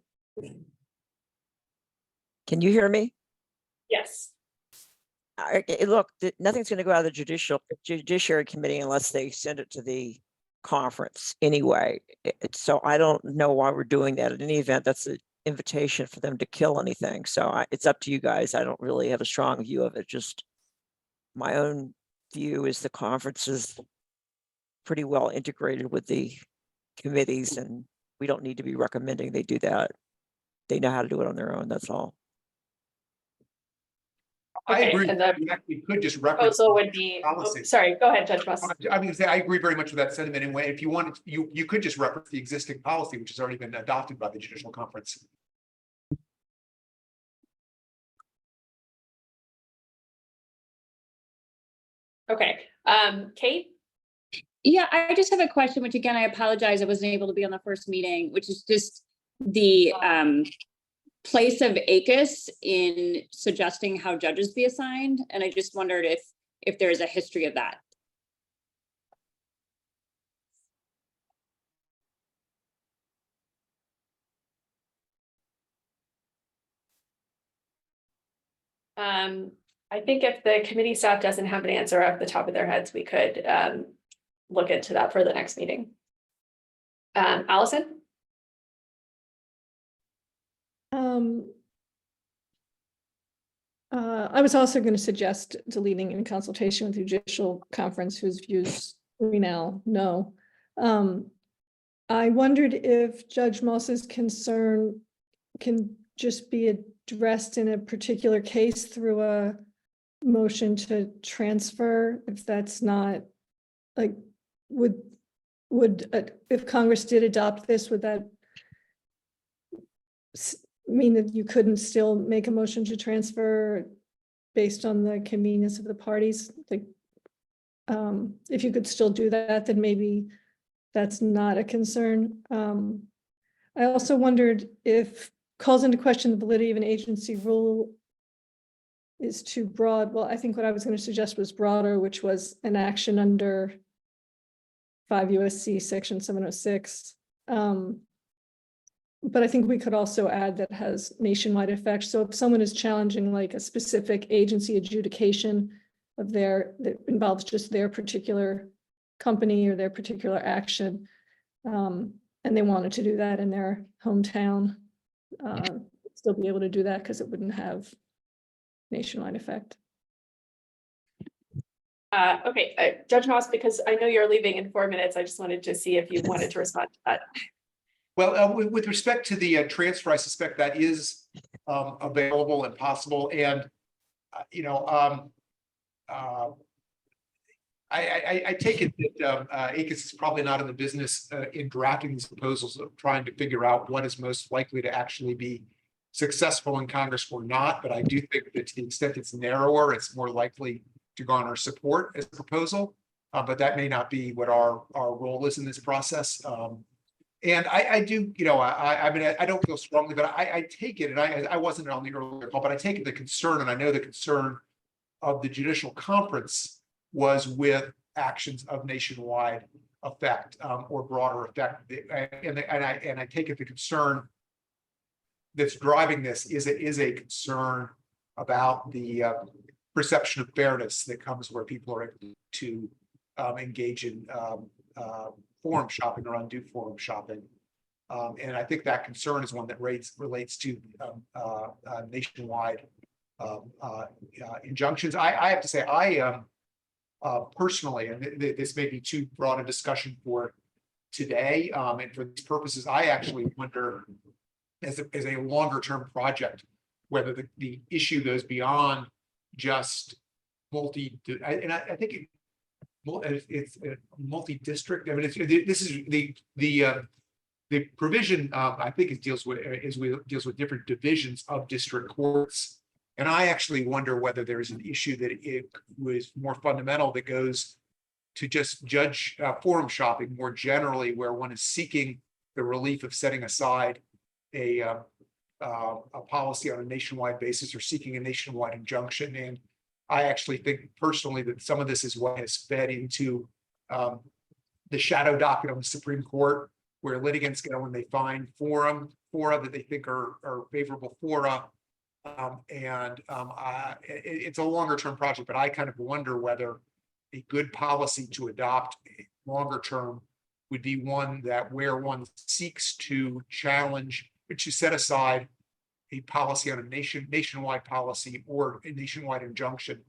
Can you hear me? Yes. Look, nothing's going to go out of the Judiciary Committee unless they send it to the conference anyway. So I don't know why we're doing that. In any event, that's an invitation for them to kill anything. So it's up to you guys. I don't really have a strong view of it. Just my own view is the conference is pretty well integrated with the committees, and we don't need to be recommending they do that. They know how to do it on their own. That's all. I agree. And the We could just reference proposal would be, policy. sorry, go ahead, Judge Moss. I mean, I agree very much with that sentiment. And if you want, you could just reference the existing policy, which has already been adopted by the Judicial Conference. Okay, Kate? Yeah, I just have a question, which again, I apologize, I wasn't able to be on the first meeting, which is just the place of ACUS in suggesting how judges be assigned. And I just wondered if there is a history of that. I think if the committee staff doesn't have an answer off the top of their heads, we could look into that for the next meeting. Allison? I was also going to suggest deleting in consultation with the Judicial Conference, whose views we now know. I wondered if Judge Moss's concern can just be addressed in a particular case through a motion to transfer, if that's not, like, would if Congress did adopt this, would that mean that you couldn't still make a motion to transfer based on the convenience of the parties? Like, if you could still do that, then maybe that's not a concern. I also wondered if calls into question the validity of an agency rule is too broad. Well, I think what I was going to suggest was broader, which was an action under 5 USC section 706. But I think we could also add that has nationwide effect. So if someone is challenging like a specific agency adjudication of that involves just their particular company or their particular action, and they wanted to do that in their hometown, still be able to do that because it wouldn't have nationwide effect. Okay, Judge Moss, because I know you're leaving in 4 minutes, I just wanted to see if you wanted to respond to that. Well, with respect to the transfer, I suspect that is available and possible. And, you know, I take it that ACUS is probably not in the business in drafting these proposals of trying to figure out what is most likely to actually be successful in Congress or not. But I do think that to the extent it's narrower, it's more likely to garner support as a proposal. But that may not be what our role is in this process. And I do, you know, I mean, I don't feel strongly, but I take it, and I wasn't on the earlier call, but I take it the concern, and I know the concern of the Judicial Conference was with actions of nationwide effect or broader effect. And I take it the concern that's driving this is a concern about the perception of fairness that comes where people are able to engage in forum shopping or undue forum shopping. And I think that concern is one that relates to nationwide injunctions. I have to say, I personally, and this may be too broad a discussion for today. And for these purposes, I actually wonder, as a longer term project, whether the issue goes beyond just I think it's a multi-district. I mean, this is the provision, I think it deals with different divisions of district courts. And I actually wonder whether there's an issue that it was more fundamental that goes to just judge forum shopping more generally, where one is seeking the relief of setting aside a policy on a nationwide basis or seeking a nationwide injunction. And I actually think personally that some of this is what has fed into the shadow docket on the Supreme Court, where litigants go when they find fora that they think are favorable fora. It's a longer term project, but I kind of wonder whether a good policy to adopt longer term would be one that where one seeks to challenge, but to set aside a policy on a nationwide policy or a nationwide injunction,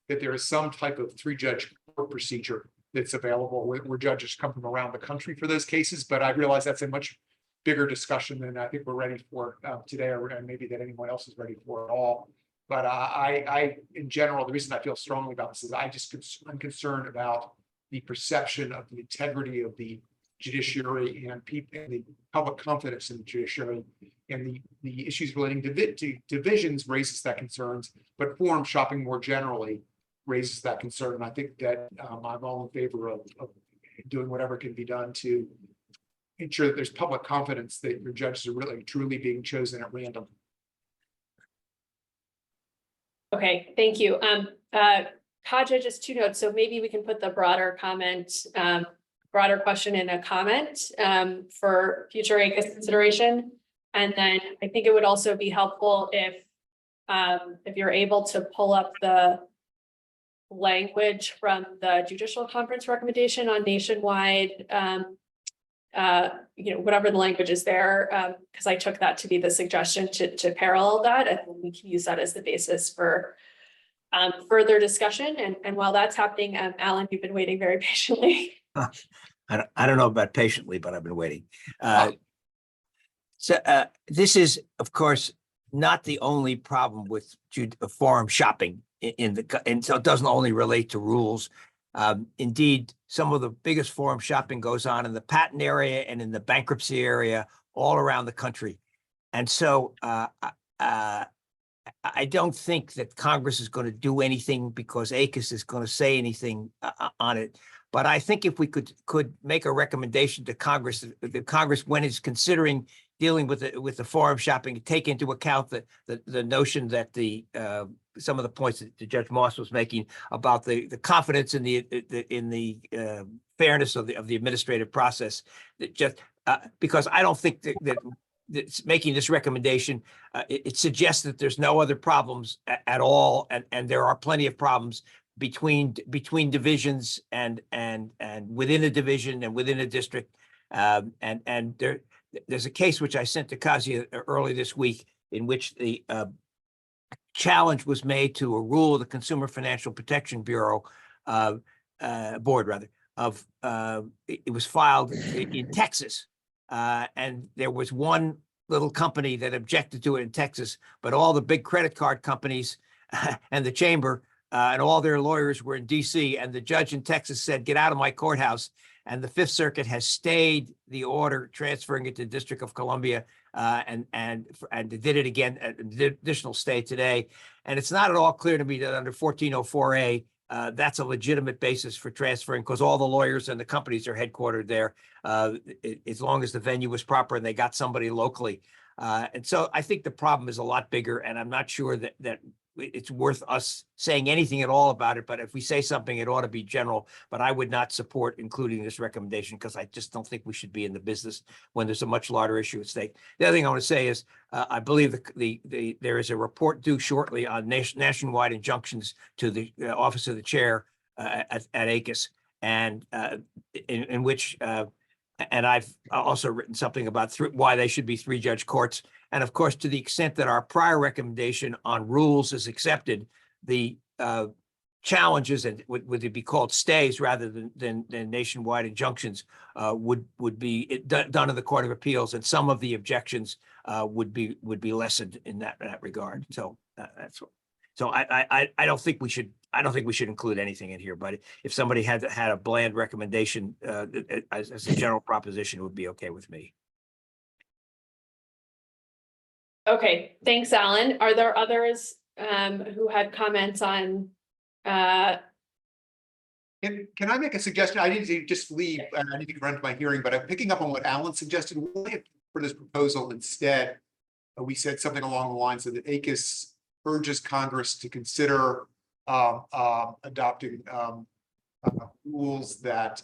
that there is some type of three-judge court procedure that's available where judges come from around the country for those cases. But I realize that's a much bigger discussion than I think we're ready for today, or maybe that anyone else is ready for at all. But I, in general, the reason I feel strongly about this is I'm concerned about the perception of the integrity of the judiciary and the public confidence in the judiciary, and the issues relating to divisions raises that concerns, but forum shopping more generally raises that concern. And I think that I'm all in favor of doing whatever can be done to ensure that there's public confidence that your judges are really truly being chosen at random. Okay, thank you. Kaja, just 2 notes. So maybe we can put the broader comment, broader question in a comment for future ACUS consideration. And then I think it would also be helpful if you're able to pull up the language from the Judicial Conference recommendation on nationwide, whatever the language is there, because I took that to be the suggestion to parallel that, and we can use that as the basis for further discussion. And while that's happening, Alan, you've been waiting very patiently. I don't know about patiently, but I've been waiting. So this is, of course, not the only problem with forum shopping and so it doesn't only relate to rules. Indeed, some of the biggest forum shopping goes on in the patent area and in the bankruptcy area all around the country. And so I don't think that Congress is going to do anything because ACUS is going to say anything on it. But I think if we could make a recommendation to Congress, that Congress, when it's considering dealing with the forum shopping, take into account the notion that some of the points that Judge Moss was making about the confidence in the fairness of the administrative process. That just because I don't think that making this recommendation, it suggests that there's no other problems at all, and there are plenty of problems between divisions and within a division and within a district, and there's a case which I sent to Kasia early this week in which the challenge was made to a rule of the Consumer Financial Protection Bureau board, rather, it was filed in Texas, and there was one little company that objected to it in Texas, but all the big credit card companies and the chamber and all their lawyers were in DC, and the judge in Texas said, "Get out of my courthouse." And the Fifth Circuit has stayed the order transferring it to the District of Columbia, and did it again, additional stay today. And it's not at all clear to me that under 1404A, that's a legitimate basis for transferring, because all the lawyers and the companies are headquartered there, as long as the venue was proper and they got somebody locally. And so I think the problem is a lot bigger, and I'm not sure that it's worth us saying anything at all about it. But if we say something, it ought to be general. But I would not support including this recommendation, because I just don't think we should be in the business when there's a much larger issue at stake. The other thing I want to say is I believe there is a report due shortly on nationwide injunctions to the Office of the Chair at ACUS, and in which and I've also written something about why they should be 3-judge courts. And of course, to the extent that our prior recommendation on rules is accepted, the challenges, and would it be called stays rather than nationwide injunctions, would be done in the Court of Appeals, and some of the objections would be lessened in that regard. So that's what. So I don't think we should include anything in here. But if somebody had a bland recommendation as a general proposition, it would be okay with me. Okay, thanks, Alan. Are there others who had comments on? Can I make a suggestion? I need to just leave, and I need to run to my hearing, but I'm picking up on what Alan suggested. For this proposal instead, we said something along the lines of that ACUS urges Congress to consider adopting rules that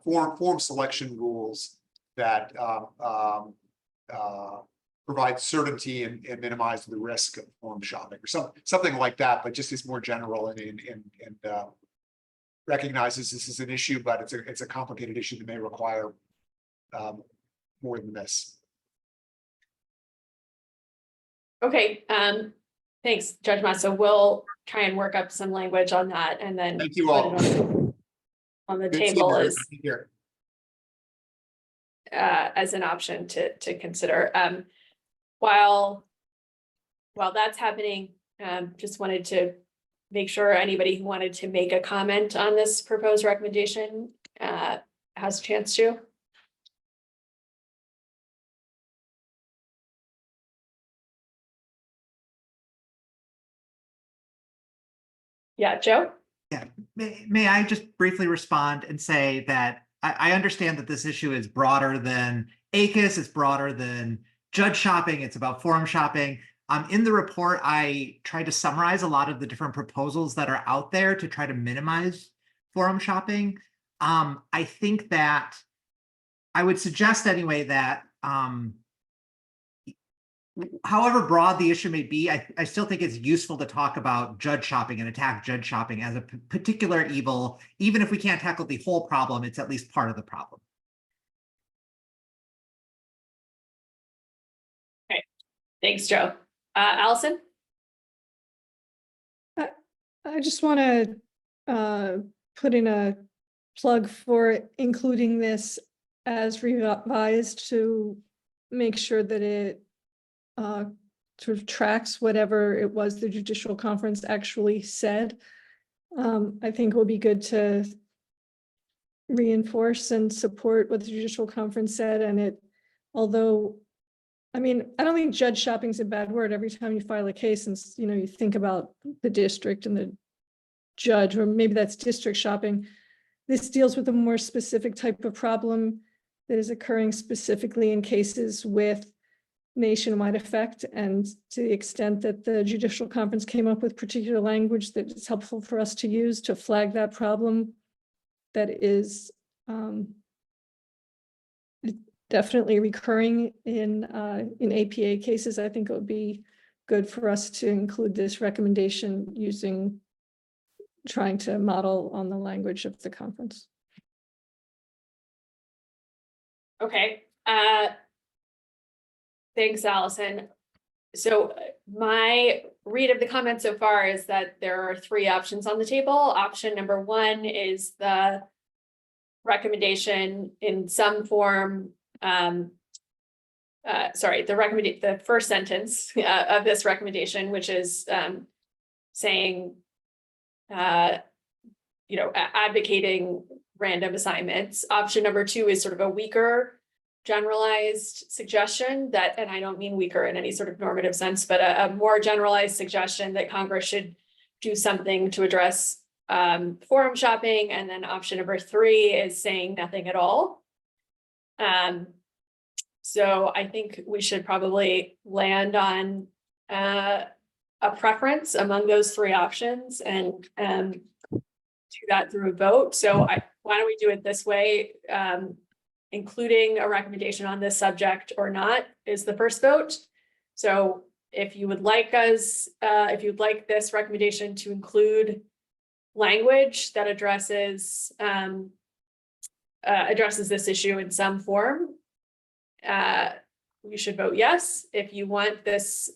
form selection rules that provide certainty and minimize the risk of forum shopping, or something like that, but just is more general and recognizes this is an issue, but it's a complicated issue that may require more than this. Okay, thanks, Judge Masso. We'll try and work up some language on that and then Thank you all. put it on the Good seeing table everybody here. as an option to consider. While that's happening, just wanted to make sure anybody who wanted to make a comment on this proposed recommendation has a chance to. Yeah, Joe? Yeah, may I just briefly respond and say that I understand that this issue is broader than ACUS, it's broader than judge shopping, it's about forum shopping. In the report, I tried to summarize a lot of the different proposals that are out there to try to minimize forum shopping. I think that I would suggest anyway that however broad the issue may be, I still think it's useful to talk about judge shopping and attack judge shopping as a particular evil. Even if we can't tackle the whole problem, it's at least part of the problem. Okay, thanks, Joe. Allison? I just want to put in a plug for including this as revised to make sure that it sort of tracks whatever it was the judicial conference actually said. I think it will be good to reinforce and support what the judicial conference said. And it, although, I mean, I don't think judge shopping is a bad word. Every time you file a case and, you know, you think about the district and the judge, or maybe that's district shopping. This deals with a more specific type of problem that is occurring specifically in cases with nationwide effect, and to the extent that the judicial conference came up with particular language that is helpful for us to use to flag that problem, that is definitely recurring in APA cases. I think it would be good for us to include this recommendation trying to model on the language of the conference. Okay. Thanks, Allison. So my read of the comment so far is that there are three options on the table. Option number one is the recommendation in some form. The first sentence of this recommendation, which is saying, advocating random assignments. Option number two is sort of a weaker generalized suggestion that, and I don't mean weaker in any sort of normative sense, but a more generalized suggestion that Congress should do something to address forum shopping. And then option number three is saying nothing at all. So I think we should probably land on a preference among those three options and do that through a vote. So why don't we do it this way? Including a recommendation on this subject or not is the first vote. So if you would like this recommendation to include language that addresses this issue in some form, you should vote yes. If you want this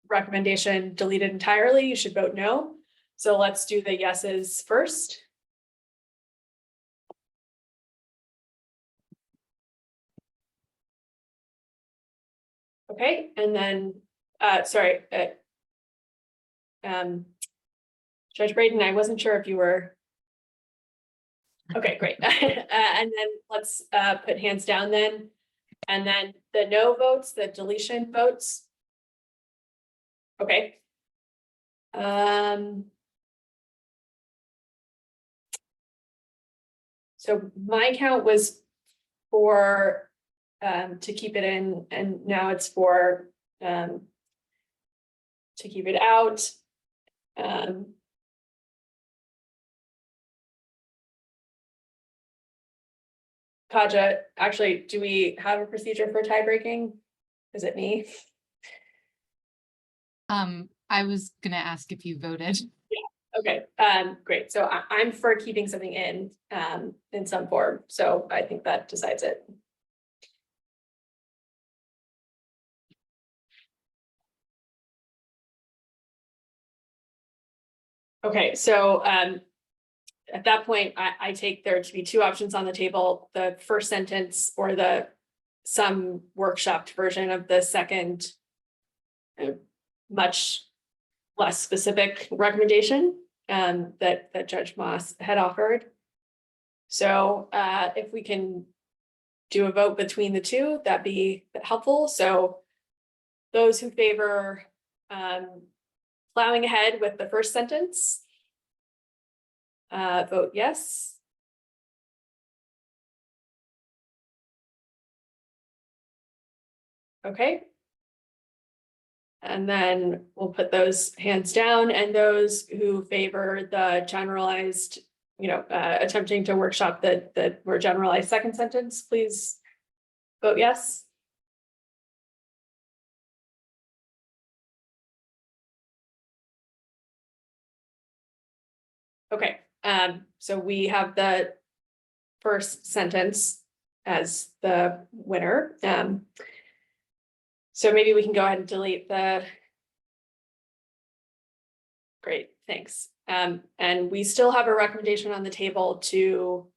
recommendation deleted entirely, you should vote no. So let's do the yeses first. Okay, and then, sorry, Judge Braden, I wasn't sure if you were. Okay, great. And then let's put hands down then. And then the no votes, the deletion votes. Okay. So my count was for to keep it in, and now it's for to keep it out. Kaja, actually, do we have a procedure for tie breaking? Is it me? I was gonna ask if you voted. Okay, great. So I'm for keeping something in some form. So I think that decides it. Okay, so at that point, I take there to be two options on the table, the first sentence or some workshopped version of the second, much less specific recommendation that Judge Moss had offered. So if we can do a vote between the two, that'd be helpful. So those who favor plowing ahead with the first sentence, vote yes. Okay. And then we'll put those hands down, and those who favor the generalized, attempting to workshop the more generalized second sentence, please vote yes. Okay, so we have the first sentence as the winner. So maybe we can go ahead and delete the. Great, thanks. And we still have a recommendation on the table to,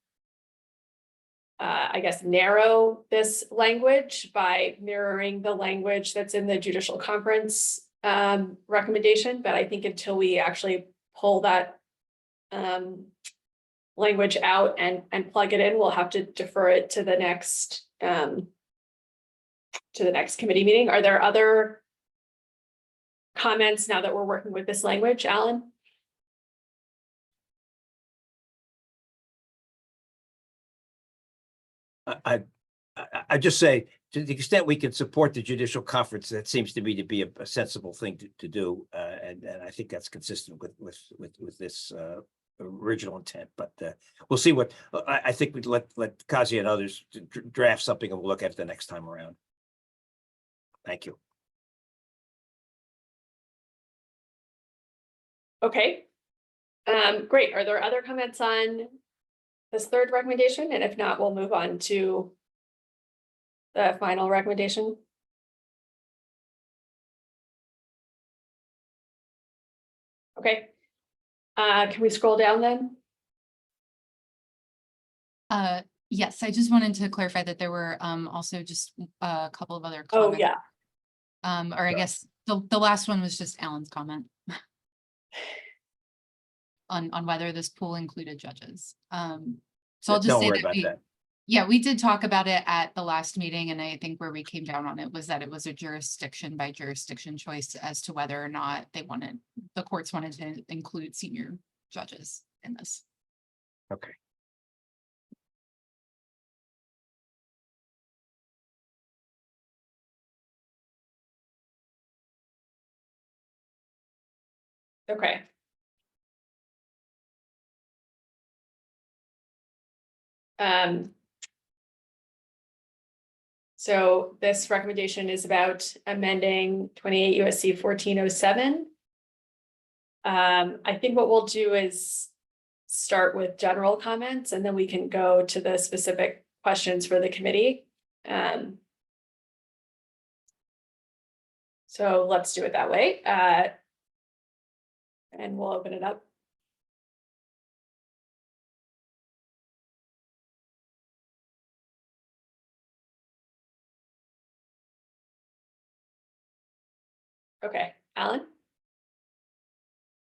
I guess, narrow this language by mirroring the language that's in the judicial conference recommendation. But I think until we actually pull that language out and plug it in, we'll have to defer it to the next committee meeting. Are there other comments now that we're working with this language, Alan? I just say, to the extent we can support the judicial conference, that seems to me to be a sensible thing to do. And I think that's consistent with this original intent, but we'll see what, I think we'd let Kazi and others draft something and we'll look at it the next time around. Thank you. Okay, great. Are there other comments on this third recommendation? And if not, we'll move on to the final recommendation. Okay, can we scroll down then? Yes, I just wanted to clarify that there were also just a couple of other Oh, comments. yeah. Or I guess the last one was just Alan's comment on whether this pool included judges. So I'll just Don't say worry that about that. yeah, we did talk about it at the last meeting, and I think where we came down on it was that it was a jurisdiction by jurisdiction choice as to whether or not the courts wanted to include senior judges in this. Okay. Okay. So this recommendation is about amending 28 USC 1407. I think what we'll do is start with general comments, and then we can go to the specific questions for the committee. So let's do it that way. And we'll open it up Okay, Alan?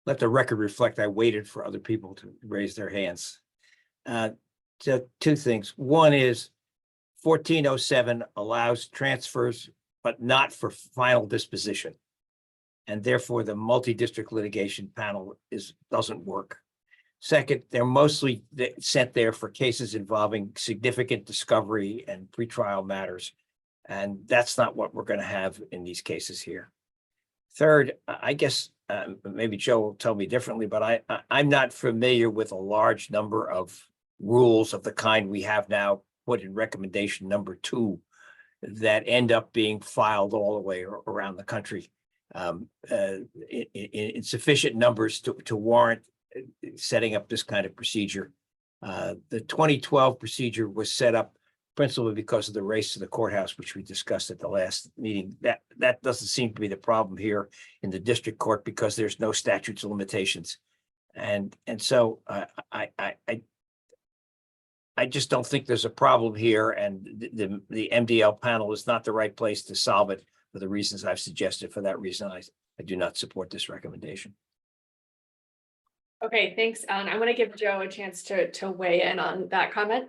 Let the record reflect, I waited for other people to raise their hands. So two things. One is 1407 allows transfers, but not for final disposition. And therefore the multi-district litigation panel doesn't work. Second, they're mostly sent there for cases involving significant discovery and pretrial matters. And that's not what we're going to have in these cases here. Third, I guess maybe Joe will tell me differently, but I'm not familiar with a large number of rules of the kind we have now put in recommendation number 2 that end up being filed all the way around the country in sufficient numbers to warrant setting up this kind of procedure. The 2012 procedure was set up principally because of the race to the courthouse, which we discussed at the last meeting. That doesn't seem to be the problem here in the district court because there's no statutes of limitations. And so I just don't think there's a problem here, and the MDL panel is not the right place to solve it for the reasons I've suggested. For that reason, I do not support this recommendation. Okay, thanks, Alan. I want to give Joe a chance to weigh in on that comment.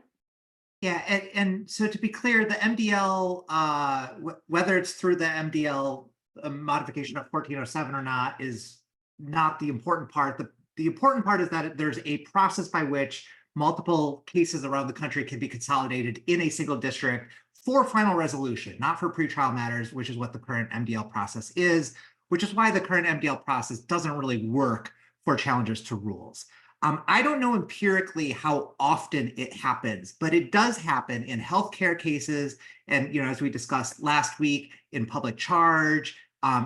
Yeah, and so to be clear, the MDL, whether it's through the MDL modification of 1407 or not, is not the important part. The important part is that there's a process by which multiple cases around the country can be consolidated in a single district for final resolution, not for pretrial matters, which is what the current MDL process is, which is why the current MDL process doesn't really work for challenges to rules. I don't know empirically how often it happens, but it does happen in healthcare cases. And, as we discussed last week, in public charge,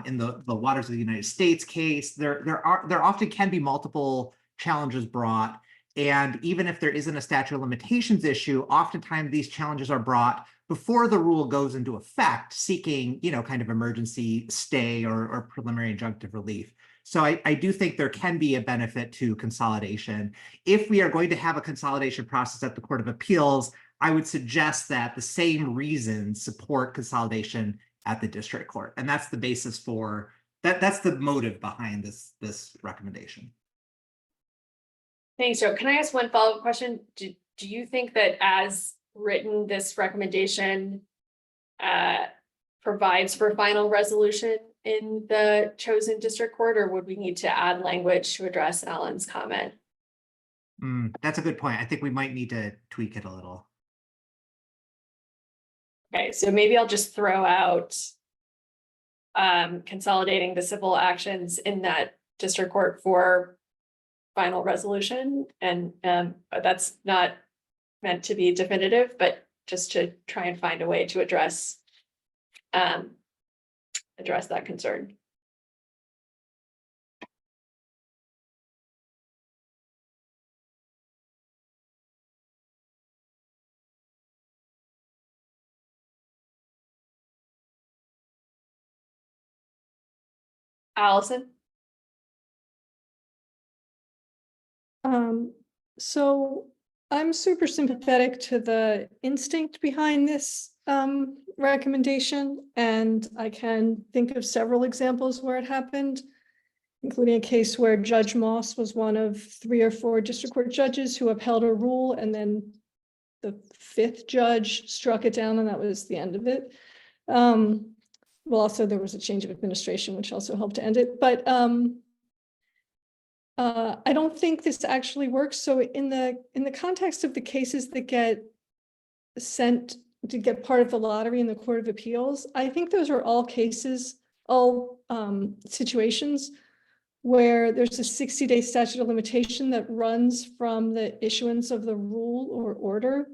in the Waters of the United States case, there often can be multiple challenges brought. And even if there isn't a statute of limitations issue, oftentimes these challenges are brought before the rule goes into effect, seeking, kind of emergency stay or preliminary injunctive relief. So I do think there can be a benefit to consolidation. If we are going to have a consolidation process at the Court of Appeals, I would suggest that the same reasons support consolidation at the district court. And that's the basis for that. That's the motive behind this recommendation. Thanks, Joe. Can I ask one follow-up question? Do you think that as written, this recommendation provides for final resolution in the chosen district court, or would we need to add language to address Alan's comment? That's a good point. I think we might need to tweak it a little. Okay, so maybe I'll just throw out consolidating the civil actions in that district court for final resolution, and that's not meant to be definitive, but just to try and find a way to address that concern. Allison? So I'm super sympathetic to the instinct behind this recommendation, and I can think of several examples where it happened, including a case where Judge Moss was one of 3 or 4 district court judges who upheld a rule, and then the 5th judge struck it down, and that was the end of it. Well, also there was a change of administration, which also helped to end it, but I don't think this actually works. So in the context of the cases that get sent to get part of the lottery in the Court of Appeals, I think those are all cases, all situations where there's a 60-day statute of limitation that runs from the issuance of the rule or order.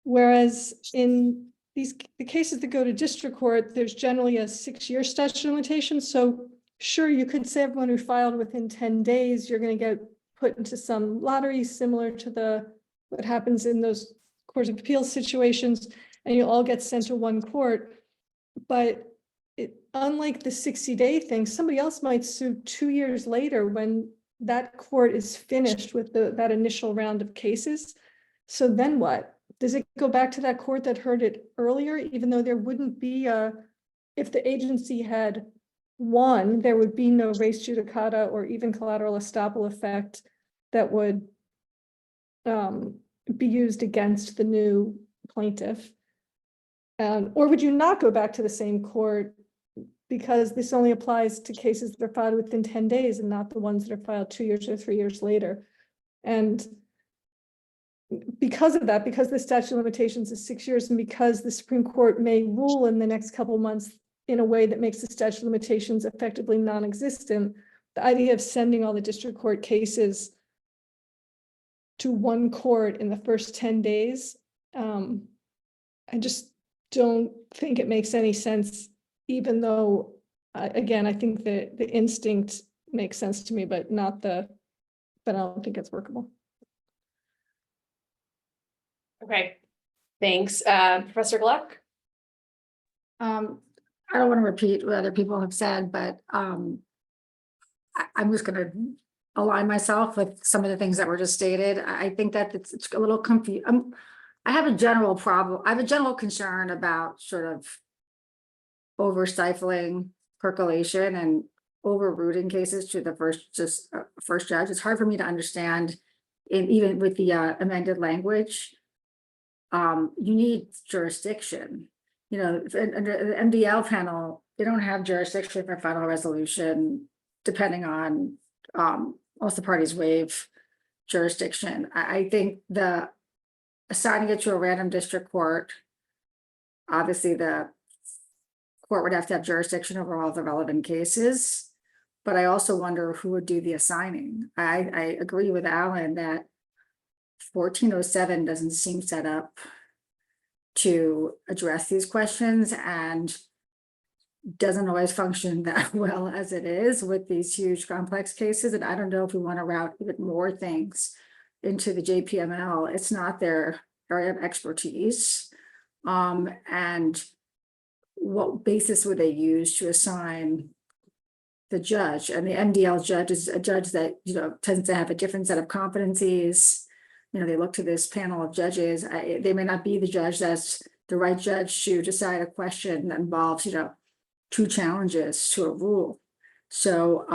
Whereas in the cases that go to district court, there's generally a 6-year statute of limitation. So sure, you could say everyone who filed within 10 days, you're going to get put into some lottery similar to what happens in those Court of Appeals situations, and you all get sent to one court. But unlike the 60-day thing, somebody else might sue 2 years later when that court is finished with that initial round of cases. So then what? Does it go back to that court that heard it earlier, even though there wouldn't be if the agency had one, there would be no res judicata or even collateral estoppel effect that would be used against the new plaintiff? Or would you not go back to the same court because this only applies to cases that are filed within 10 days and not the ones that are filed 2 years or 3 years later? And because of that, because the statute of limitations is 6 years, and because the Supreme Court may rule in the next couple of months in a way that makes the statute of limitations effectively non-existent, the idea of sending all the district court cases to one court in the first 10 days, I just don't think it makes any sense, even though, again, I think the instinct makes sense to me, but I don't think it's workable. Okay, thanks. Professor Gluck? I don't want to repeat what other people have said, but I'm just going to align myself with some of the things that were just stated. I think that it's a little confusing. I have a general problem. I have a general concern about sort of over stifling percolation and overrooting cases to the first judge. It's hard for me to understand, even with the amended language. You need jurisdiction. You know, under the MDL panel, they don't have jurisdiction for final resolution, depending on most of the parties waive jurisdiction. I think the assigning it to a random district court, obviously the court would have to have jurisdiction over all the relevant cases, but I also wonder who would do the assigning. I agree with Alan that 1407 doesn't seem set up to address these questions and doesn't always function that well as it is with these huge complex cases. And I don't know if we want to route even more things into the JPML. It's not their area of expertise. And what basis would they use to assign the judge? And the MDL judge is a judge that, you know, tends to have a different set of competencies. You know, they look to this panel of judges. They may not be the judge that's the right judge to decide a question that involves, you know, 2 challenges to a rule. So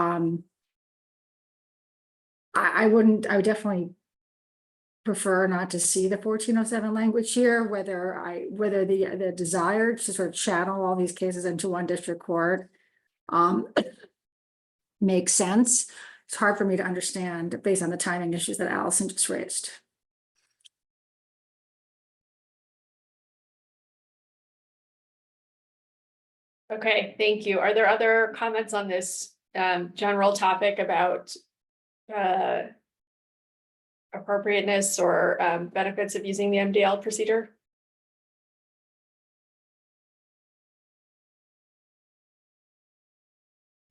I would definitely prefer not to see the 1407 language here, whether the desire to sort of channel all these cases into one district court makes sense. It's hard for me to understand based on the timing issues that Allison just raised. Okay, thank you. Are there other comments on this general topic about appropriateness or benefits of using the MDL procedure?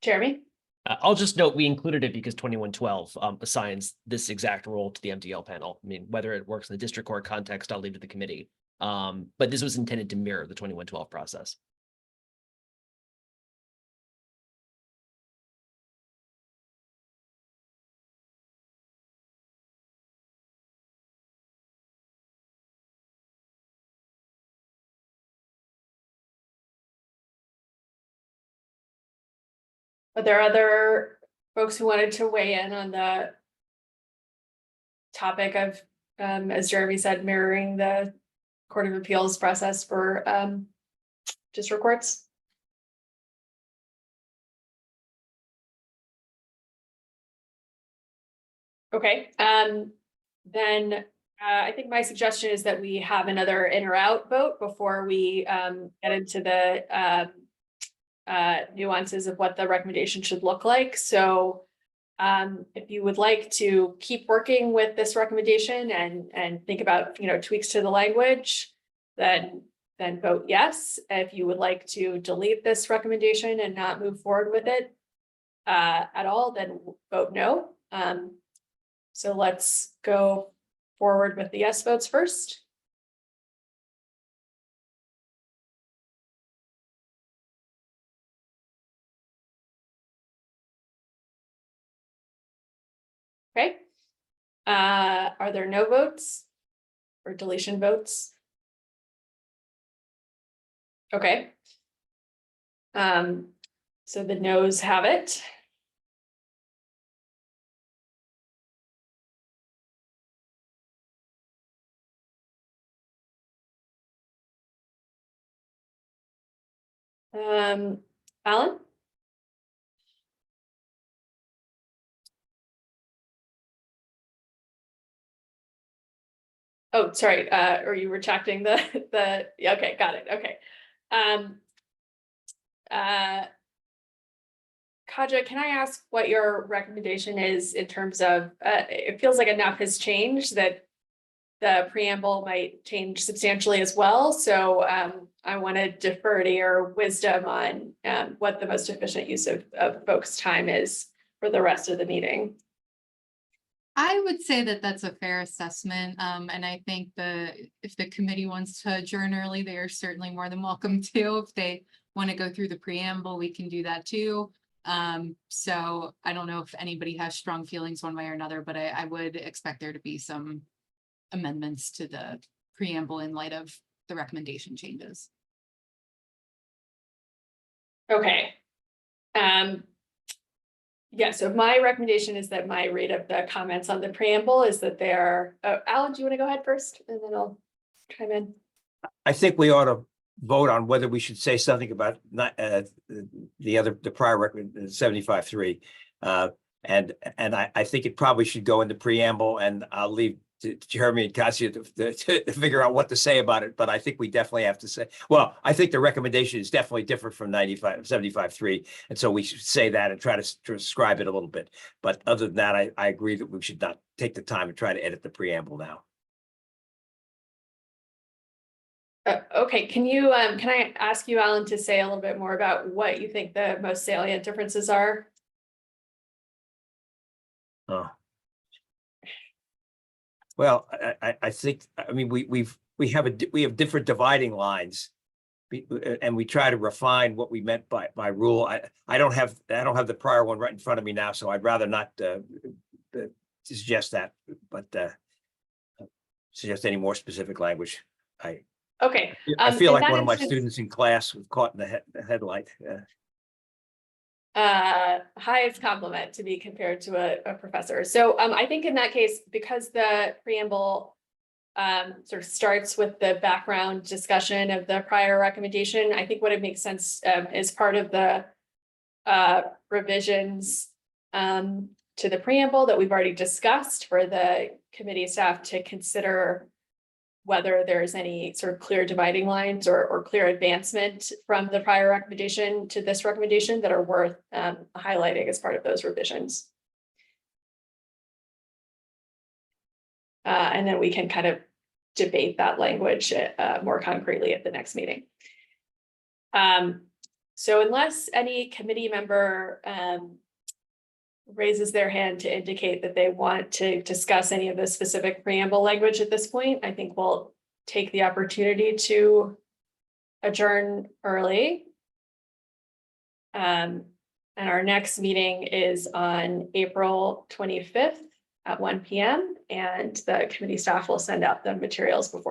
Jeremy? I'll just note we included it because 2112 assigns this exact role to the MDL panel. I mean, whether it works in the district court context, I'll leave to the committee. But this was intended to mirror the 2112 process. Are there other folks who wanted to weigh in on the topic of, as Jeremy said, mirroring the Court of Appeals process for district courts? Okay, then I think my suggestion is that we have another in or out vote before we get into the nuances of what the recommendation should look like. So if you would like to keep working with this recommendation and think about, you know, tweaks to the language, then vote yes. If you would like to delete this recommendation and not move forward with it at all, then vote no. So let's go forward with the yes votes first. Okay. Are there no votes or deletion votes? Okay. So the noes have it. Alan? Oh, sorry, are you retracting yeah, okay, got it, okay. Kaja, can I ask what your recommendation is in terms of, it feels like enough has changed that the preamble might change substantially as well, so I want to defer to your wisdom on what the most efficient use of folks' time is for the rest of the meeting. I would say that that's a fair assessment, and I think if the committee wants to adjourn early, they are certainly more than welcome to. If they want to go through the preamble, we can do that too. So I don't know if anybody has strong feelings one way or another, but I would expect there to be some amendments to the preamble in light of the recommendation changes. Okay. Yeah, so my recommendation is that my read of the comments on the preamble is that they're, Alan, do you want to go ahead first and then I'll chime in? I think we ought to vote on whether we should say something about the prior record 75.3. And I think it probably should go in the preamble, and I'll leave to Jeremy and Kasia to figure out what to say about it. But I think we definitely have to say, well, I think the recommendation is definitely different from 75.3. And so we should say that and try to describe it a little bit. But other than that, I agree that we should not take the time and try to edit the preamble now. Okay, can I ask you, Alan, to say a little bit more about what you think the most salient differences are? Oh. Well, I think, I mean, we have different dividing lines. And we try to refine what we meant by rule. I don't have the prior one right in front of me now, so I'd rather not suggest that, but suggest any more specific language. Okay. I feel like one of my students in class was caught in the headlight. Highest compliment to be compared to a professor. So I think in that case, because the preamble sort of starts with the background discussion of the prior recommendation, I think what it makes sense is part of the revisions to the preamble that we've already discussed for the committee staff to consider whether there's any sort of clear dividing lines or clear advancement from the prior recommendation to this recommendation that are worth highlighting as part of those revisions. And then we can kind of debate that language more concretely at the next meeting. So unless any committee member raises their hand to indicate that they want to discuss any of the specific preamble language at this point, I think we'll take the opportunity to adjourn early. And our next meeting is on April 25th at 1 p.m. and the committee staff will send out the materials before